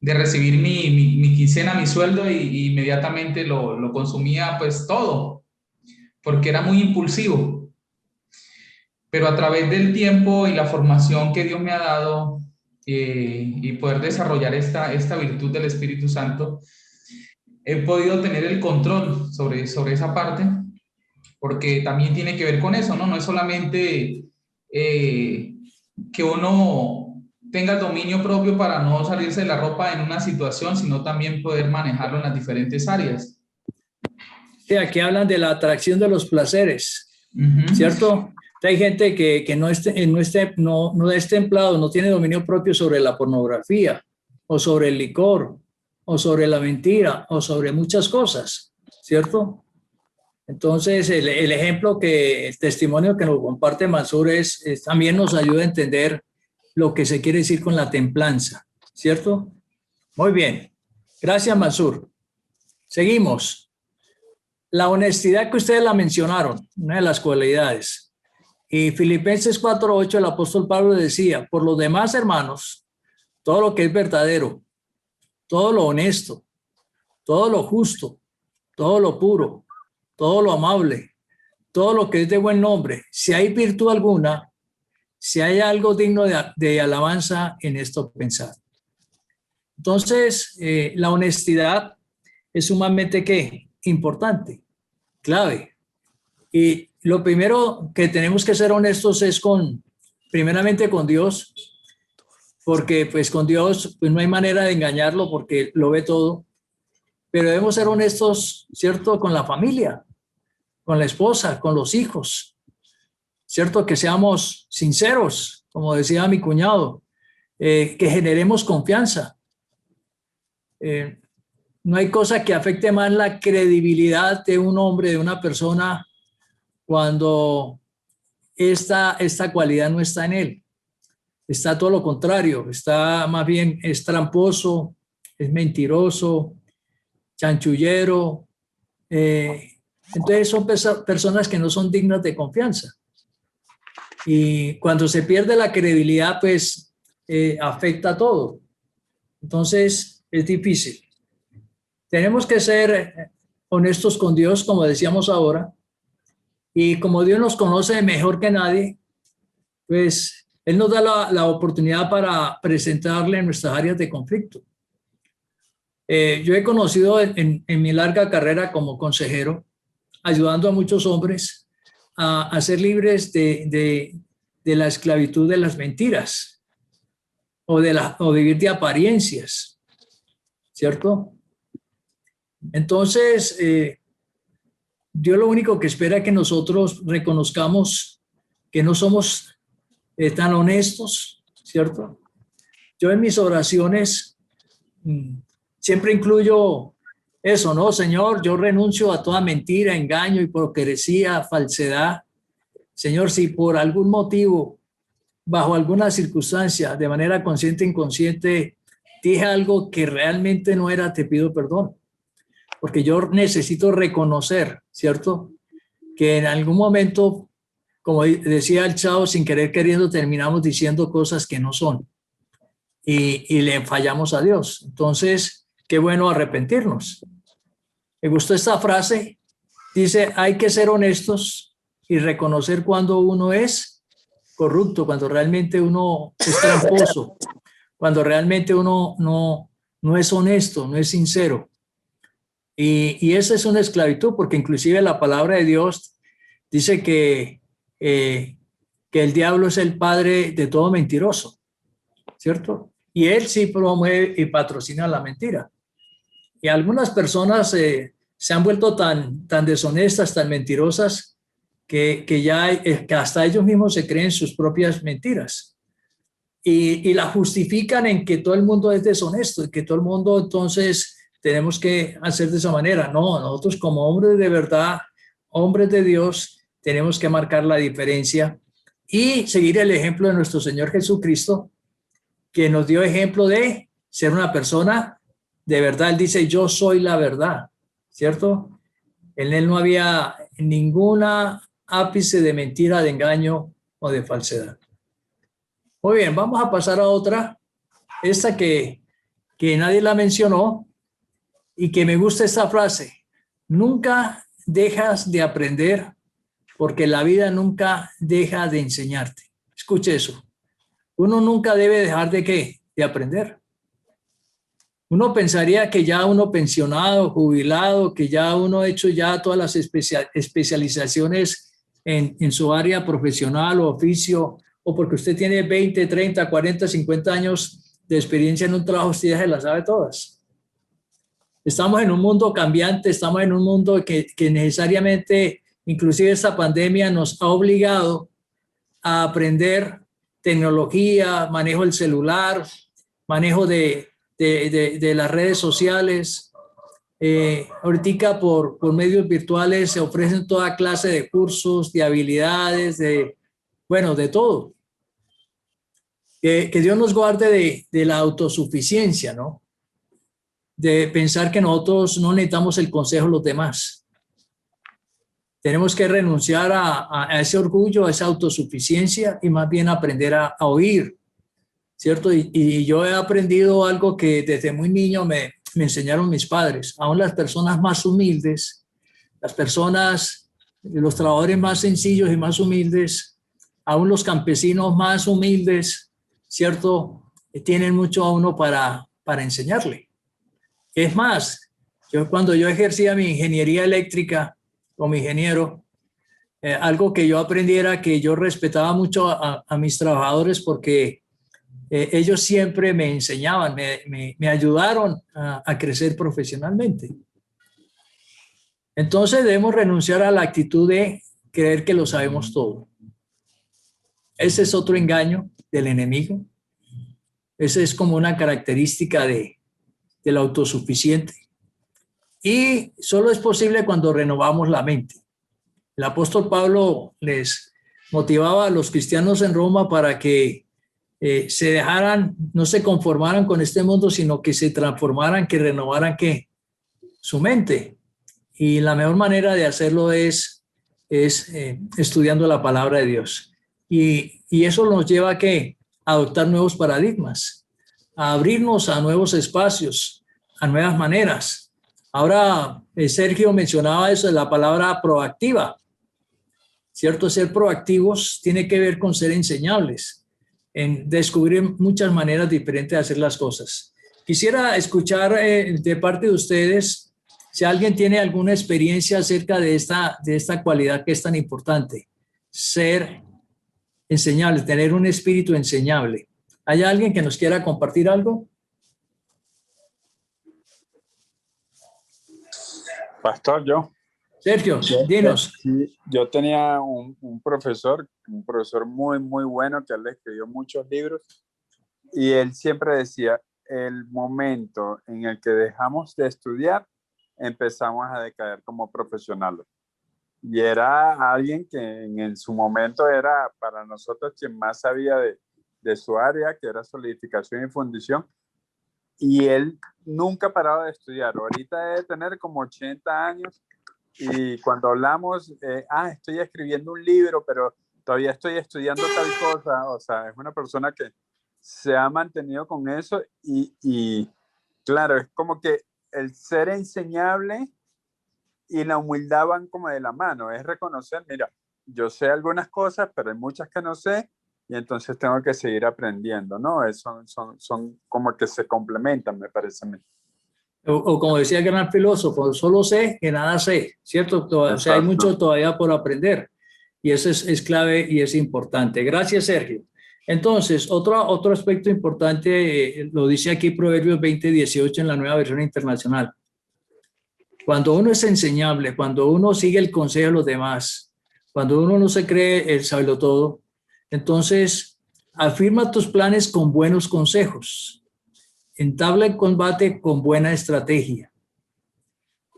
de recibir mi quincena, mi sueldo, y inmediatamente lo consumía pues todo, porque era muy impulsivo. Pero a través del tiempo y la formación que Dios me ha dado, y poder desarrollar esta virtud del Espíritu Santo, he podido tener el control sobre esa parte, porque también tiene que ver con eso, ¿no? No es solamente que uno tenga el dominio propio para no salirse de la ropa en una situación, sino también poder manejarlo en las diferentes áreas. Sí, aquí hablan de la atracción de los placeres, ¿cierto? Hay gente que no es templado, no tiene dominio propio sobre la pornografía, o sobre el licor, o sobre la mentira, o sobre muchas cosas, ¿cierto? Entonces, el ejemplo el testimonio que nos comparte Mansur también nos ayuda a entender lo que se quiere decir con la templanza, ¿cierto? Muy bien. Gracias, Mansur. Seguimos. La honestidad que ustedes la mencionaron, una de las cualidades. Y Filipenses 4:8, el apóstol Pablo decía, por los demás, hermanos, todo lo que es verdadero, todo lo honesto, todo lo justo, todo lo puro, todo lo amable, todo lo que es de buen nombre, si hay virtud alguna, si hay algo digno de alabanza, en esto pensar. Entonces, la honestidad es sumamente importante, clave. Y lo primero que tenemos que ser honestos es primeramente con Dios, porque pues con Dios pues no hay manera de engañarlo porque lo ve todo. Pero debemos ser honestos, ¿cierto? Con la familia, con la esposa, con los hijos. ¿Cierto? Que seamos sinceros, como decía mi cuñado, que generemos confianza. No hay cosa que afecte más la credibilidad de un hombre, de una persona, cuando esta cualidad no está en él. Está todo lo contrario, está más bien, es tramposo, es mentiroso, chanchullero. Entonces son personas que no son dignas de confianza. Y cuando se pierde la credibilidad, pues afecta a todo. Entonces es difícil. Tenemos que ser honestos con Dios, como decíamos ahora. Y como Dios nos conoce mejor que nadie, pues Él nos da la oportunidad para presentarle nuestras áreas de conflicto. Yo he conocido en mi larga carrera como consejero, ayudando a muchos hombres a ser libres de la esclavitud de las mentiras o vivir de apariencias, ¿cierto? Entonces, Dios lo único que espera es que nosotros reconozcamos que no somos tan honestos, ¿cierto? Yo en mis oraciones siempre incluyo eso, ¿no? Señor, yo renuncio a toda mentira, engaño, hipocresía, falsedad. Señor, si por algún motivo, bajo alguna circunstancia, de manera consciente o inconsciente, dije algo que realmente no era, te pido perdón. Porque yo necesito reconocer, ¿cierto? Que en algún momento, como decía el Chavo, sin querer queriendo, terminamos diciendo cosas que no son. Y le fallamos a Dios. Entonces, qué bueno arrepentirnos. Me gustó esta frase. Dice, hay que ser honestos y reconocer cuando uno es corrupto, cuando realmente uno es tramposo, cuando realmente uno no es honesto, no es sincero. Y esa es una esclavitud, porque inclusive la palabra de Dios dice que el diablo es el padre de todo mentiroso, ¿cierto? Y él sí promueve y patrocina la mentira. Y algunas personas se han vuelto tan deshonestas, tan mentirosas, que que hasta ellos mismos se creen sus propias mentiras. Y la justifican en que todo el mundo es deshonesto y que todo el mundo entonces tenemos que hacer de esa manera. No, nosotros como hombres de verdad, hombres de Dios, tenemos que marcar la diferencia y seguir el ejemplo de nuestro Señor Jesucristo, que nos dio ejemplo de ser una persona de verdad. Él dice, yo soy la verdad, ¿cierto? En él no había ninguna ápice de mentira, de engaño o de falsedad. Muy bien, vamos a pasar a otra, esta que nadie la mencionó y que me gusta esta frase: nunca dejas de aprender porque la vida nunca deja de enseñarte. Escuche eso. Uno nunca debe dejar de ¿qué? De aprender. Uno pensaría que ya uno pensionado, jubilado, que ya uno ha hecho ya todas las especializaciones en su área profesional o oficio, o porque usted tiene 20, 30, 40, 50 años de experiencia en un trabajo, usted ya se las sabe todas. Estamos en un mundo cambiante, estamos en un mundo que necesariamente, inclusive esta pandemia nos ha obligado a aprender tecnología, manejo del celular, manejo de las redes sociales. Ahorita por medios virtuales se ofrecen toda clase de cursos, de habilidades, de todo. Que Dios nos guarde de la autosuficiencia, ¿no? De pensar que nosotros no necesitamos el consejo de los demás. Tenemos que renunciar a ese orgullo, a esa autosuficiencia y más bien aprender a oír, ¿cierto? Y yo he aprendido algo que desde muy niño me enseñaron mis padres. Aún las personas más humildes, los trabajadores más sencillos y más humildes, aún los campesinos más humildes, ¿cierto? Tienen mucho a uno para enseñarle. Es más, cuando yo ejercía mi ingeniería eléctrica como ingeniero, algo que yo aprendí era que yo respetaba mucho a mis trabajadores porque ellos siempre me enseñaban, me ayudaron a crecer profesionalmente. Entonces debemos renunciar a la actitud de creer que lo sabemos todo. Ese es otro engaño del enemigo. Esa es como una característica del autosuficiente. Y solo es posible cuando renovamos la mente. El apóstol Pablo les motivaba a los cristianos en Roma para que se dejaran, no se conformaran con este mundo, sino que se transformaran, que renovaran su mente. Y la mejor manera de hacerlo es estudiando la palabra de Dios. Y eso nos lleva a adoptar nuevos paradigmas, a abrirnos a nuevos espacios, a nuevas maneras. Ahora, Sergio mencionaba eso de la palabra proactiva, ¿cierto? Ser proactivos tiene que ver con ser enseñables, en descubrir muchas maneras diferentes de hacer las cosas. Quisiera escuchar de parte de ustedes si alguien tiene alguna experiencia acerca de esta cualidad que es tan importante, ser enseñable, tener un espíritu enseñable. ¿Hay alguien que nos quiera compartir algo? Pastor, yo. Sergio, dinos. Yo tenía un profesor muy, muy bueno, que él escribió muchos libros, y él siempre decía, el momento en el que dejamos de estudiar, empezamos a decaer como profesionales. Y era alguien que en su momento era para nosotros quien más sabía de su área, que era solidificación y fundición, y él nunca paraba de estudiar. Ahorita debe tener como 80 años, y cuando hablamos, estoy escribiendo un libro, pero todavía estoy estudiando tal cosa. O sea, es una persona que se ha mantenido con eso y claro, es como que el ser enseñable y la humildad van como de la mano. Es reconocer, mira, yo sé algunas cosas, pero hay muchas que no sé, y entonces tengo que seguir aprendiendo, ¿no? Son como que se complementan, me parece a mí. O como decía el gran filósofo, solo sé que nada sé, ¿cierto? O sea, hay mucho todavía por aprender, y eso es clave y es importante. Gracias, Sergio. Entonces, otro aspecto importante, lo dice aquí Proverbios 20:18 en la Nueva Versión Internacional. Cuando uno es enseñable, cuando uno sigue el consejo de los demás, cuando uno no se cree el sabelotodo, entonces afirma tus planes con buenos consejos, entabla el combate con buena estrategia.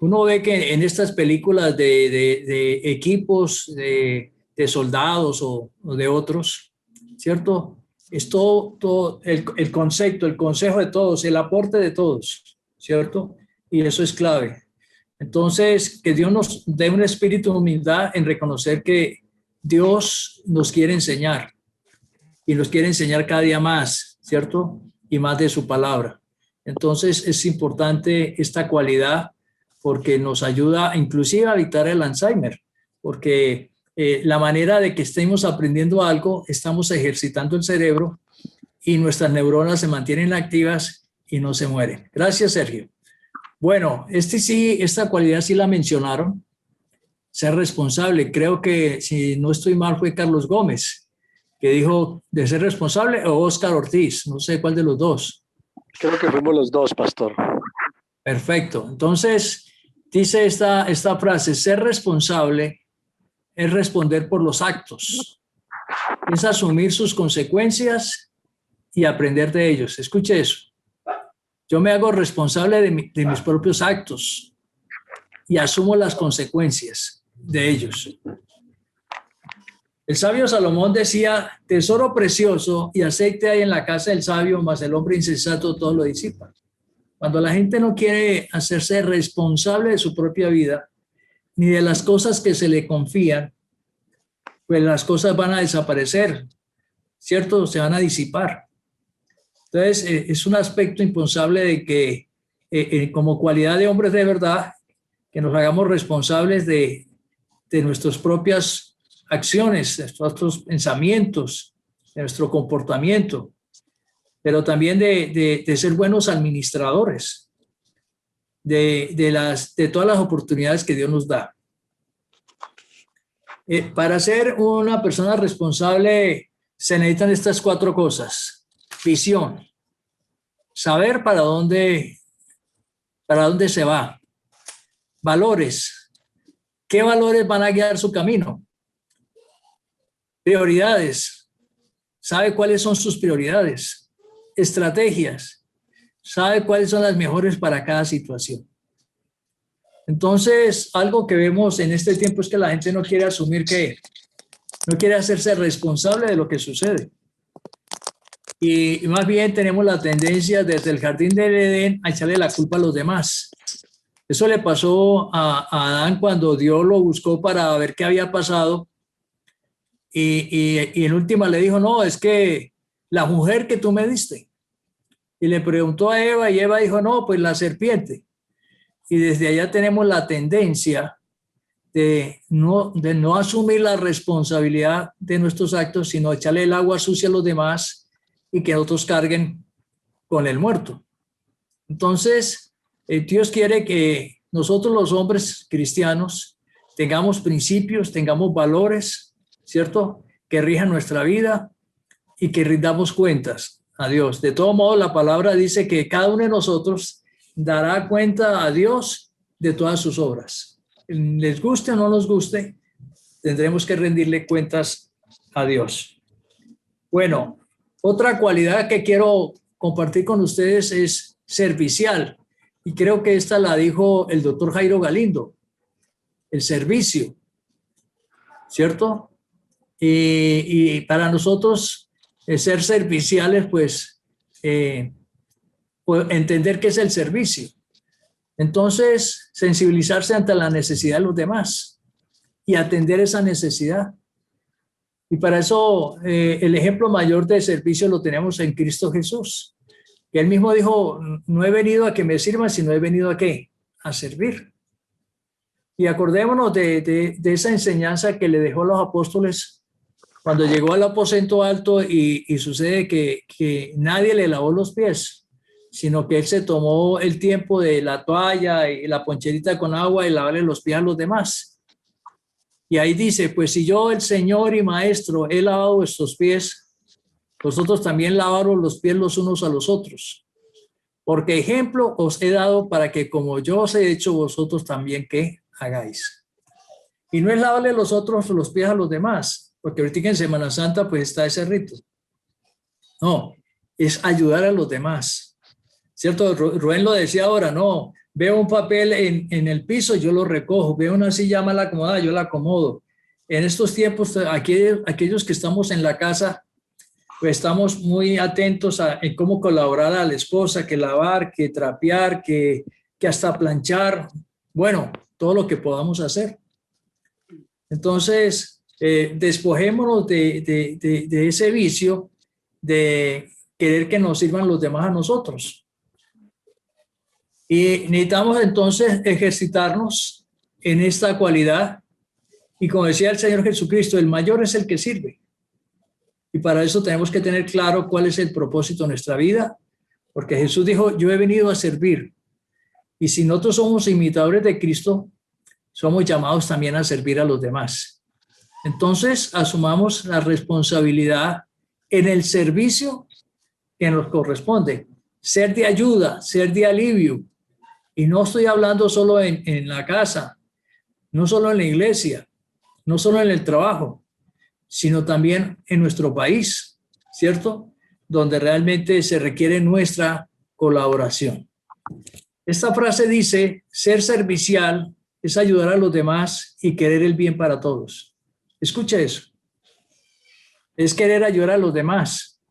Uno ve que en estas películas de equipos de soldados o de otros, ¿cierto? Es todo el concepto, el consejo de todos, el aporte de todos, ¿cierto? Y eso es clave. Entonces, que Dios nos dé un espíritu de humildad en reconocer que Dios nos quiere enseñar y nos quiere enseñar cada día más, ¿cierto? Y más de su palabra. Entonces, es importante esta cualidad porque nos ayuda inclusive a evitar el Alzheimer, porque la manera de que estemos aprendiendo algo, estamos ejercitando el cerebro y nuestras neuronas se mantienen activas y no se mueren. Gracias, Sergio. Bueno, esta cualidad sí la mencionaron, ser responsable. Creo que, si no estoy mal, fue Carlos Gómez, que dijo de ser responsable, o Oscar Ortiz, no sé cuál de los dos. Creo que fuimos los dos, pastor. Perfecto. Entonces, dice esta frase, ser responsable es responder por los actos, es asumir sus consecuencias y aprender de ellos. Escuche eso. Yo me hago responsable de mis propios actos y asumo las consecuencias de ellos. El sabio Salomón decía, tesoro precioso y aceite hay en la casa del sabio, mas el hombre insensato todo lo disipa. Cuando la gente no quiere hacerse responsable de su propia vida, ni de las cosas que se le confían, pues las cosas van a desaparecer, ¿cierto? Se van a disipar. Entonces, es un aspecto impensable de que como cualidad de hombres de verdad, que nos hagamos responsables de nuestras propias acciones, de nuestros pensamientos, de nuestro comportamiento, pero también de ser buenos administradores de todas las oportunidades que Dios nos da. Para ser una persona responsable se necesitan estas 4 cosas. Visión, saber para dónde se va. Valores, ¿qué valores van a guiar su camino? Prioridades, sabe cuáles son sus prioridades. Estrategias, sabe cuáles son las mejores para cada situación. Entonces, algo que vemos en este tiempo es que la gente no quiere asumir no quiere hacerse responsable de lo que sucede. Y más bien tenemos la tendencia desde el jardín del Edén a echarle la culpa a los demás. Eso le pasó a Adán cuando Dios lo buscó para ver qué había pasado. Y en última le dijo, no, es que la mujer que tú me diste. Y le preguntó a Eva y Eva dijo, no, pues la serpiente. Y desde allá tenemos la tendencia de no asumir la responsabilidad de nuestros actos, sino echarle el agua sucia a los demás y que otros carguen con el muerto. Entonces, Dios quiere que nosotros los hombres cristianos tengamos principios, tengamos valores, ¿cierto? Que rijan nuestra vida y que rindamos cuentas a Dios. De todo modo, la palabra dice que cada uno de nosotros dará cuenta a Dios de todas sus obras. Les guste o no nos guste, tendremos que rendirle cuentas a Dios. Bueno, otra cualidad que quiero compartir con ustedes es servicial. Y creo que esta la dijo el doctor Jairo Galindo, el servicio, ¿cierto? Y para nosotros ser serviciales, pues entender qué es el servicio. Entonces, sensibilizarse ante la necesidad de los demás y atender esa necesidad. Y para eso el ejemplo mayor de servicio lo tenemos en Cristo Jesús. Que él mismo dijo, no he venido a que me sirvan, sino he venido a ¿qué? A servir. Y acordémonos de esa enseñanza que le dejó a los apóstoles cuando llegó al aposento alto y sucede que nadie le lavó los pies, sino que él se tomó el tiempo de la toalla y la poncherita con agua y lavarle los pies a los demás. Y ahí dice, pues si yo, el Señor y Maestro, he lavado vuestros pies, vosotros también lavaron los pies los unos a los otros. porque ejemplo os he dado para que como yo os he hecho vosotros también que hagáis. Y no es lavarle los pies a los demás, porque ahorita en Semana Santa pues está ese rito. No, es ayudar a los demás. ¿Cierto? Rubén lo decía ahora, no, veo un papel en el piso, yo lo recojo, veo una silla mal acomodada, yo la acomodo. En estos tiempos, aquellos que estamos en la casa, pues estamos muy atentos en cómo colaborar a la esposa, que lavar, que trapear, que hasta planchar, bueno, todo lo que podamos hacer. Entonces, despojémonos de ese vicio de querer que nos sirvan los demás a nosotros. Y necesitamos entonces ejercitarnos en esta cualidad. Y como decía el Señor Jesucristo, el mayor es el que sirve. Y para eso tenemos que tener claro cuál es el propósito de nuestra vida, porque Jesús dijo, yo he venido a servir. Y si nosotros somos imitadores de Cristo, somos llamados también a servir a los demás. Entonces, asumamos la responsabilidad en el servicio que nos corresponde. Ser de ayuda, ser de alivio. Y no estoy hablando solo en la casa, no solo en la iglesia, no solo en el trabajo, sino también en nuestro país, ¿cierto? Donde realmente se requiere nuestra colaboración. Esta frase dice, ser servicial es ayudar a los demás y querer el bien para todos. Escucha eso. Es querer ayudar a los demás,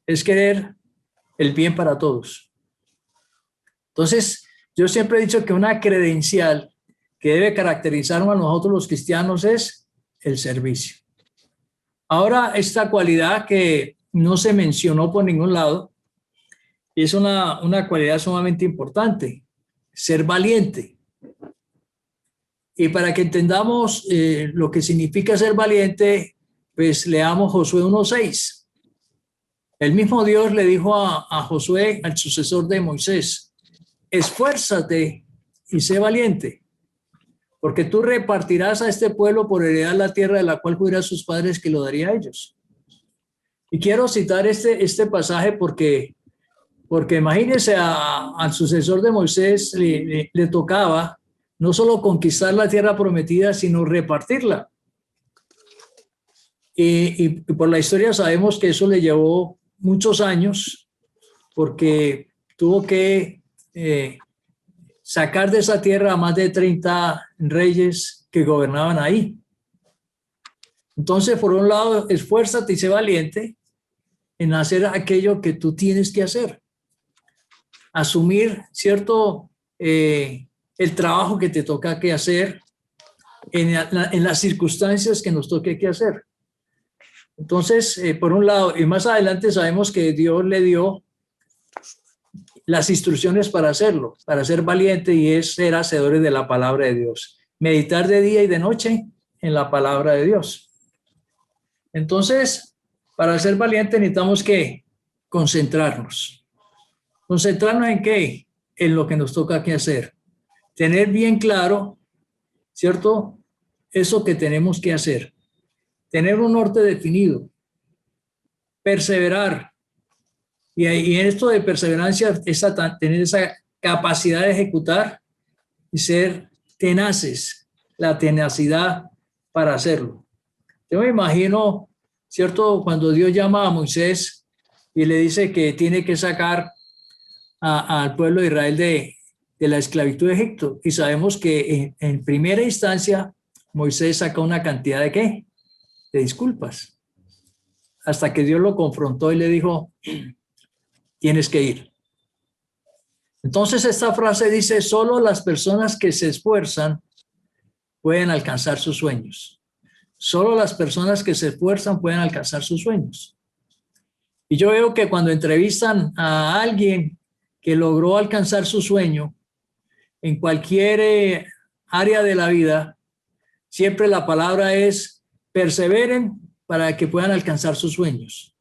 es querer el bien para todos. Entonces, yo siempre he dicho que una credencial que debe caracterizarnos a nosotros los cristianos es el servicio. Ahora, esta cualidad que no se mencionó por ningún lado, es una cualidad sumamente importante, ser valiente. Y para que entendamos lo que significa ser valiente, pues leamos Josué 1:6. El mismo Dios le dijo a Josué, al sucesor de Moisés, esfuérzate y sé valiente, porque tú repartirás a este pueblo por heredad la tierra de la cual juró sus padres que lo daría a ellos. Y quiero citar este pasaje porque imagínense al sucesor de Moisés le tocaba no solo conquistar la tierra prometida, sino repartirla. Y por la historia sabemos que eso le llevó muchos años porque tuvo que sacar de esa tierra a más de 30 reyes que gobernaban ahí. Entonces, por un lado, esfuérzate y sé valiente en hacer aquello que tú tienes que hacer. Asumir, ¿cierto? El trabajo que te toca que hacer en las circunstancias que nos toque que hacer. Entonces, por un lado, y más adelante sabemos que Dios le dio las instrucciones para hacerlo, para ser valiente, y es ser hacedores de la palabra de Dios. Meditar de día y de noche en la palabra de Dios. Entonces, para ser valiente necesitamos que concentrarnos. ¿Concentrarnos en qué? En lo que nos toca que hacer. Tener bien claro, ¿cierto? Eso que tenemos que hacer. Tener un norte definido. Perseverar. Y en esto de perseverancia, tener esa capacidad de ejecutar y ser tenaces, la tenacidad para hacerlo. Yo me imagino, ¿cierto? Cuando Dios llama a Moisés y le dice que tiene que sacar al pueblo de Israel de la esclavitud de Egipto. Y sabemos que en primera instancia Moisés saca una cantidad de ¿qué? De disculpas. Hasta que Dios lo confrontó y le dijo, tienes que ir. Entonces esta frase dice, solo las personas que se esfuerzan pueden alcanzar sus sueños. Solo las personas que se esfuerzan pueden alcanzar sus sueños. Y yo veo que cuando entrevistan a alguien que logró alcanzar su sueño en cualquier área de la vida, siempre la palabra es perseveren para que puedan alcanzar sus sueños.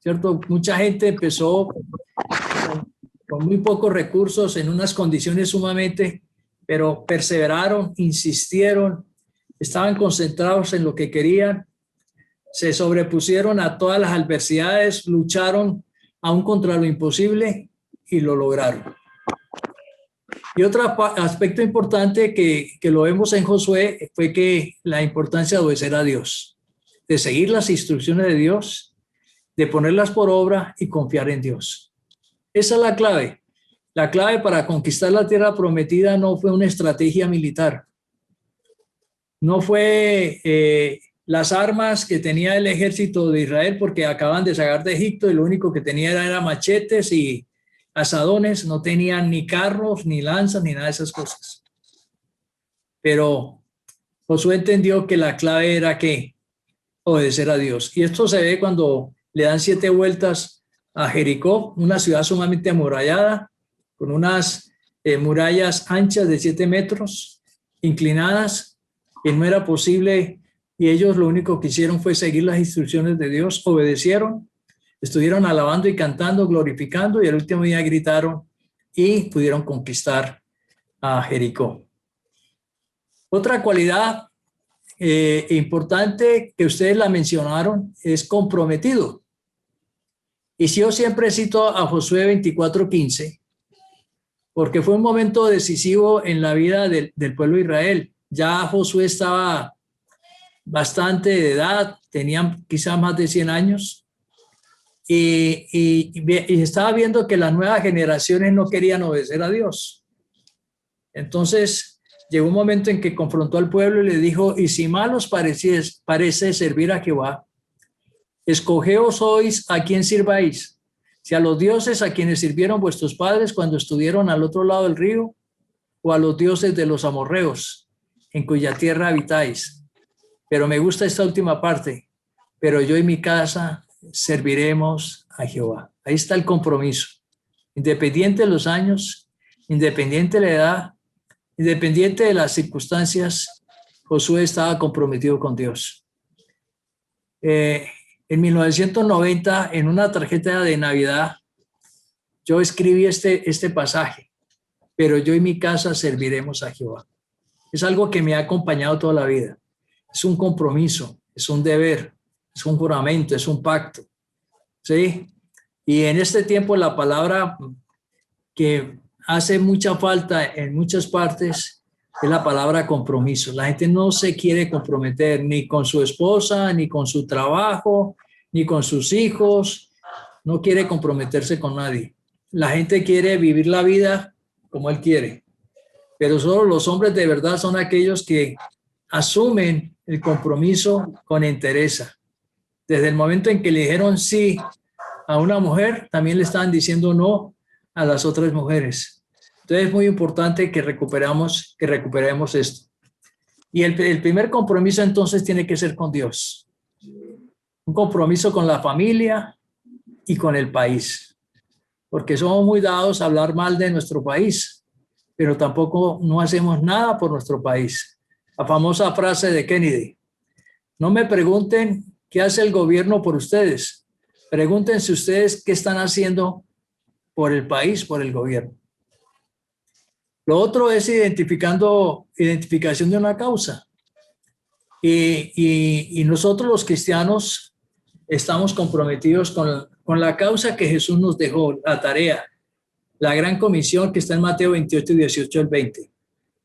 ¿Cierto? Mucha gente empezó con muy pocos recursos, en unas condiciones sumamente, pero perseveraron, insistieron, estaban concentrados en lo que querían, se sobrepusieron a todas las adversidades, lucharon aún contra lo imposible y lo lograron. Y otro aspecto importante que lo vemos en Josué fue que la importancia de obedecer a Dios, de seguir las instrucciones de Dios, de ponerlas por obra y confiar en Dios. Esa es la clave. La clave para conquistar la tierra prometida no fue una estrategia militar. No fue las armas que tenía el ejército de Israel porque acaban de sacar de Egipto y lo único que tenía era machetes y asadones, no tenían ni carros, ni lanzas, ni nada de esas cosas. Pero Josué entendió que la clave era que obedecer a Dios. Y esto se ve cuando le dan 7 vueltas a Jericó, una ciudad sumamente amurallada, con unas murallas anchas de 7 metros, inclinadas, que no era posible, y ellos lo único que hicieron fue seguir las instrucciones de Dios, obedecieron, estuvieron alabando y cantando, glorificando, y el último día gritaron y pudieron conquistar a Jericó. Otra cualidad importante que ustedes la mencionaron es comprometido. Y si yo siempre cito a Josué 24:15, porque fue un momento decisivo en la vida del pueblo de Israel. Ya Josué estaba bastante de edad, tenía quizás más de 100 años, y estaba viendo que las nuevas generaciones no querían obedecer a Dios. Entonces llegó un momento en que confrontó al pueblo y le dijo: y si mal os parece servir a Jehová, escogeos hoy a quién sirváis, si a los dioses a quienes sirvieron vuestros padres cuando estuvieron al otro lado del río, o a los dioses de los amorreos, en cuya tierra habitáis. Pero me gusta esta última parte: pero yo y mi casa serviremos a Jehová. Ahí está el compromiso. Independiente de los años, independiente de la edad, independiente de las circunstancias, Josué estaba comprometido con Dios. En 1990, en una tarjeta de Navidad, yo escribí este pasaje: pero yo y mi casa serviremos a Jehová. Es algo que me ha acompañado toda la vida. Es un compromiso, es un deber, es un juramento, es un pacto. ¿Sí? Y en este tiempo la palabra que hace mucha falta en muchas partes es la palabra compromiso. La gente no se quiere comprometer ni con su esposa, ni con su trabajo, ni con sus hijos. No quiere comprometerse con nadie. La gente quiere vivir la vida como él quiere. Pero solo los hombres de verdad son aquellos que asumen el compromiso con entereza. Desde el momento en que le dijeron sí a una mujer, también le estaban diciendo no a las otras mujeres. Entonces es muy importante que recuperemos esto. Y el primer compromiso entonces tiene que ser con Dios. Un compromiso con la familia y con el país. Porque somos muy dados a hablar mal de nuestro país, pero tampoco no hacemos nada por nuestro país. La famosa frase de Kennedy: no me pregunten qué hace el gobierno por ustedes, pregúntense ustedes qué están haciendo por el país, por el gobierno. Lo otro es identificación de una causa. Y nosotros los cristianos estamos comprometidos con la causa que Jesús nos dejó, la tarea, la gran comisión que está en Mateo 28, 18 al 20,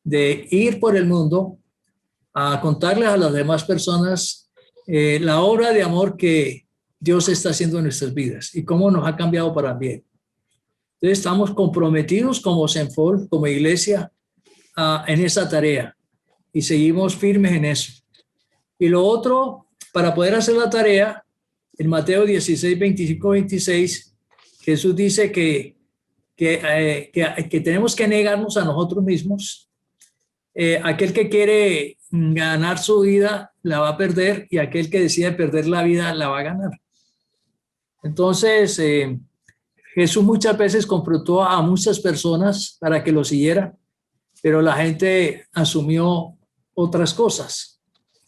de ir por el mundo a contarles a las demás personas la obra de amor que Dios está haciendo en nuestras vidas y cómo nos ha cambiado para bien. Entonces estamos comprometidos como Senfol, como iglesia, en esa tarea y seguimos firmes en eso. Y lo otro, para poder hacer la tarea, en Mateo 16, 25, 26, Jesús dice que tenemos que negarnos a nosotros mismos. Aquel que quiere ganar su vida la va a perder y aquel que decide perder la vida la va a ganar. Entonces, Jesús muchas veces confrontó a muchas personas para que lo siguieran, pero la gente asumió otras cosas.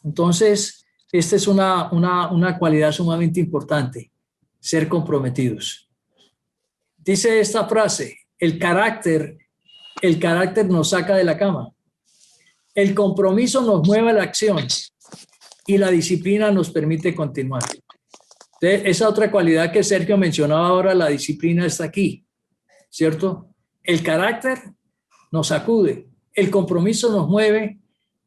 Entonces, esta es una cualidad sumamente importante, ser comprometidos. Dice esta frase: el carácter nos saca de la cama. El compromiso nos mueve a la acción y la disciplina nos permite continuar. Entonces, esa otra cualidad que Sergio mencionaba ahora, la disciplina, está aquí. ¿cierto? El carácter nos sacude, el compromiso nos mueve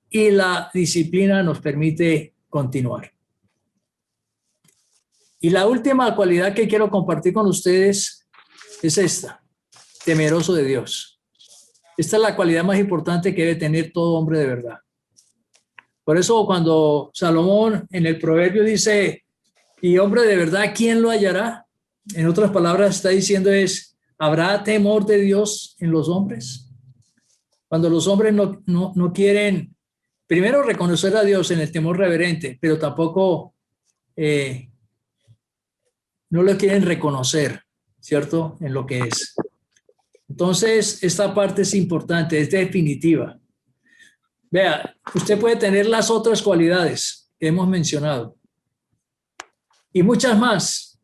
y la disciplina nos permite continuar. Y la última cualidad que quiero compartir con ustedes es esta: temeroso de Dios. Esta es la cualidad más importante que debe tener todo hombre de verdad. Por eso cuando Salomón en el proverbio dice, y hombre de verdad, ¿quién lo hallará? En otras palabras está diciendo ¿habrá temor de Dios en los hombres? Cuando los hombres no quieren, primero, reconocer a Dios en el temor reverente, pero tampoco no lo quieren reconocer, ¿cierto? En lo que es. Entonces, esta parte es importante, es definitiva. Vea, usted puede tener las otras cualidades que hemos mencionado y muchas más,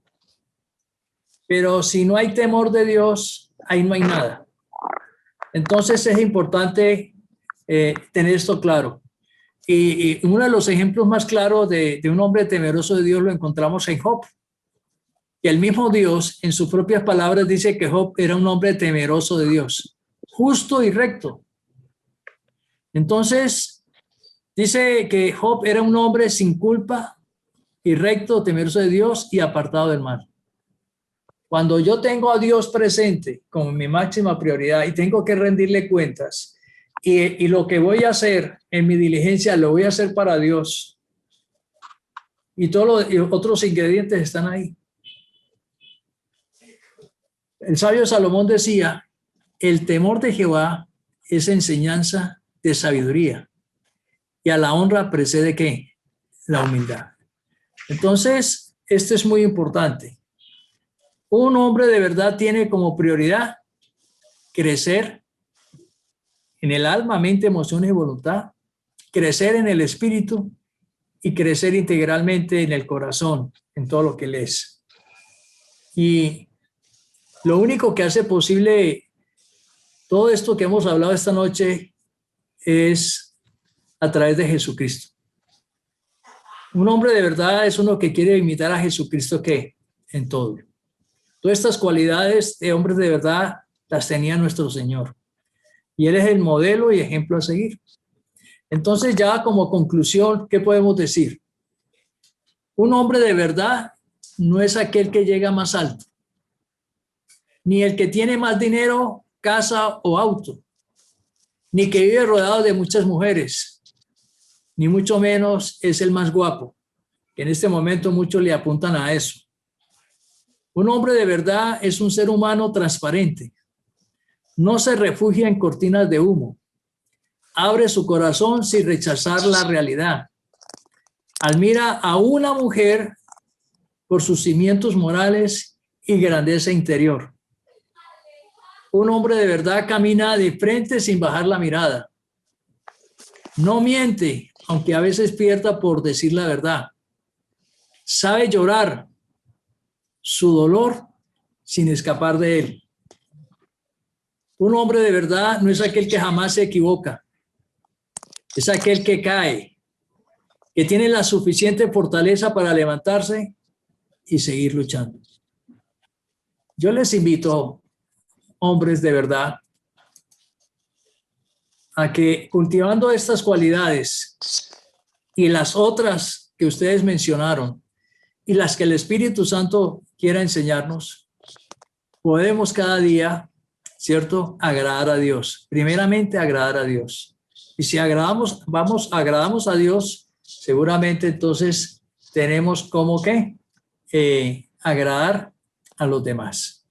pero si no hay temor de Dios, ahí no hay nada. Entonces es importante tener esto claro. Y uno de los ejemplos más claros de un hombre temeroso de Dios lo encontramos en Job. Y el mismo Dios, en sus propias palabras, dice que Job era un hombre temeroso de Dios, justo y recto. Entonces, dice que Job era un hombre sin culpa y recto, temeroso de Dios y apartado del mal. Cuando yo tengo a Dios presente como mi máxima prioridad y tengo que rendirle cuentas y lo que voy a hacer en mi diligencia lo voy a hacer para Dios y todos los otros ingredientes están ahí. El sabio Salomón decía, el temor de Jehová es enseñanza de sabiduría y a la honra precede ¿qué? La humildad. Entonces, esto es muy importante. Un hombre de verdad tiene como prioridad crecer en el alma, mente, emociones y voluntad, crecer en el espíritu y crecer integralmente en el corazón, en todo lo que él es. Y lo único que hace posible todo esto que hemos hablado esta noche es a través de Jesucristo. Un hombre de verdad es uno que quiere imitar a Jesucristo ¿qué? En todo. Todas estas cualidades de hombres de verdad las tenía nuestro Señor. Y Él es el modelo y ejemplo a seguir. Entonces ya como conclusión, ¿qué podemos decir? Un hombre de verdad no es aquel que llega más alto, ni el que tiene más dinero, casa o auto, ni que vive rodeado de muchas mujeres, ni mucho menos es el más guapo. En este momento muchos le apuntan a eso. Un hombre de verdad es un ser humano transparente. No se refugia en cortinas de humo. Abre su corazón sin rechazar la realidad. Admira a una mujer por sus cimientos morales y grandeza interior. Un hombre de verdad camina de frente sin bajar la mirada. No miente, aunque a veces pierda por decir la verdad. Sabe llorar su dolor sin escapar de él. Un hombre de verdad no es aquel que jamás se equivoca. Es aquel que cae, que tiene la suficiente fortaleza para levantarse y seguir luchando. Yo les invito, hombres de verdad, a que cultivando estas cualidades y las otras que ustedes mencionaron y las que el Espíritu Santo quiera enseñarnos, podemos cada día, ¿cierto?, agradar a Dios. Primeramente, agradar a Dios. Y si agradamos a Dios, seguramente entonces tenemos como que agradar a los demás.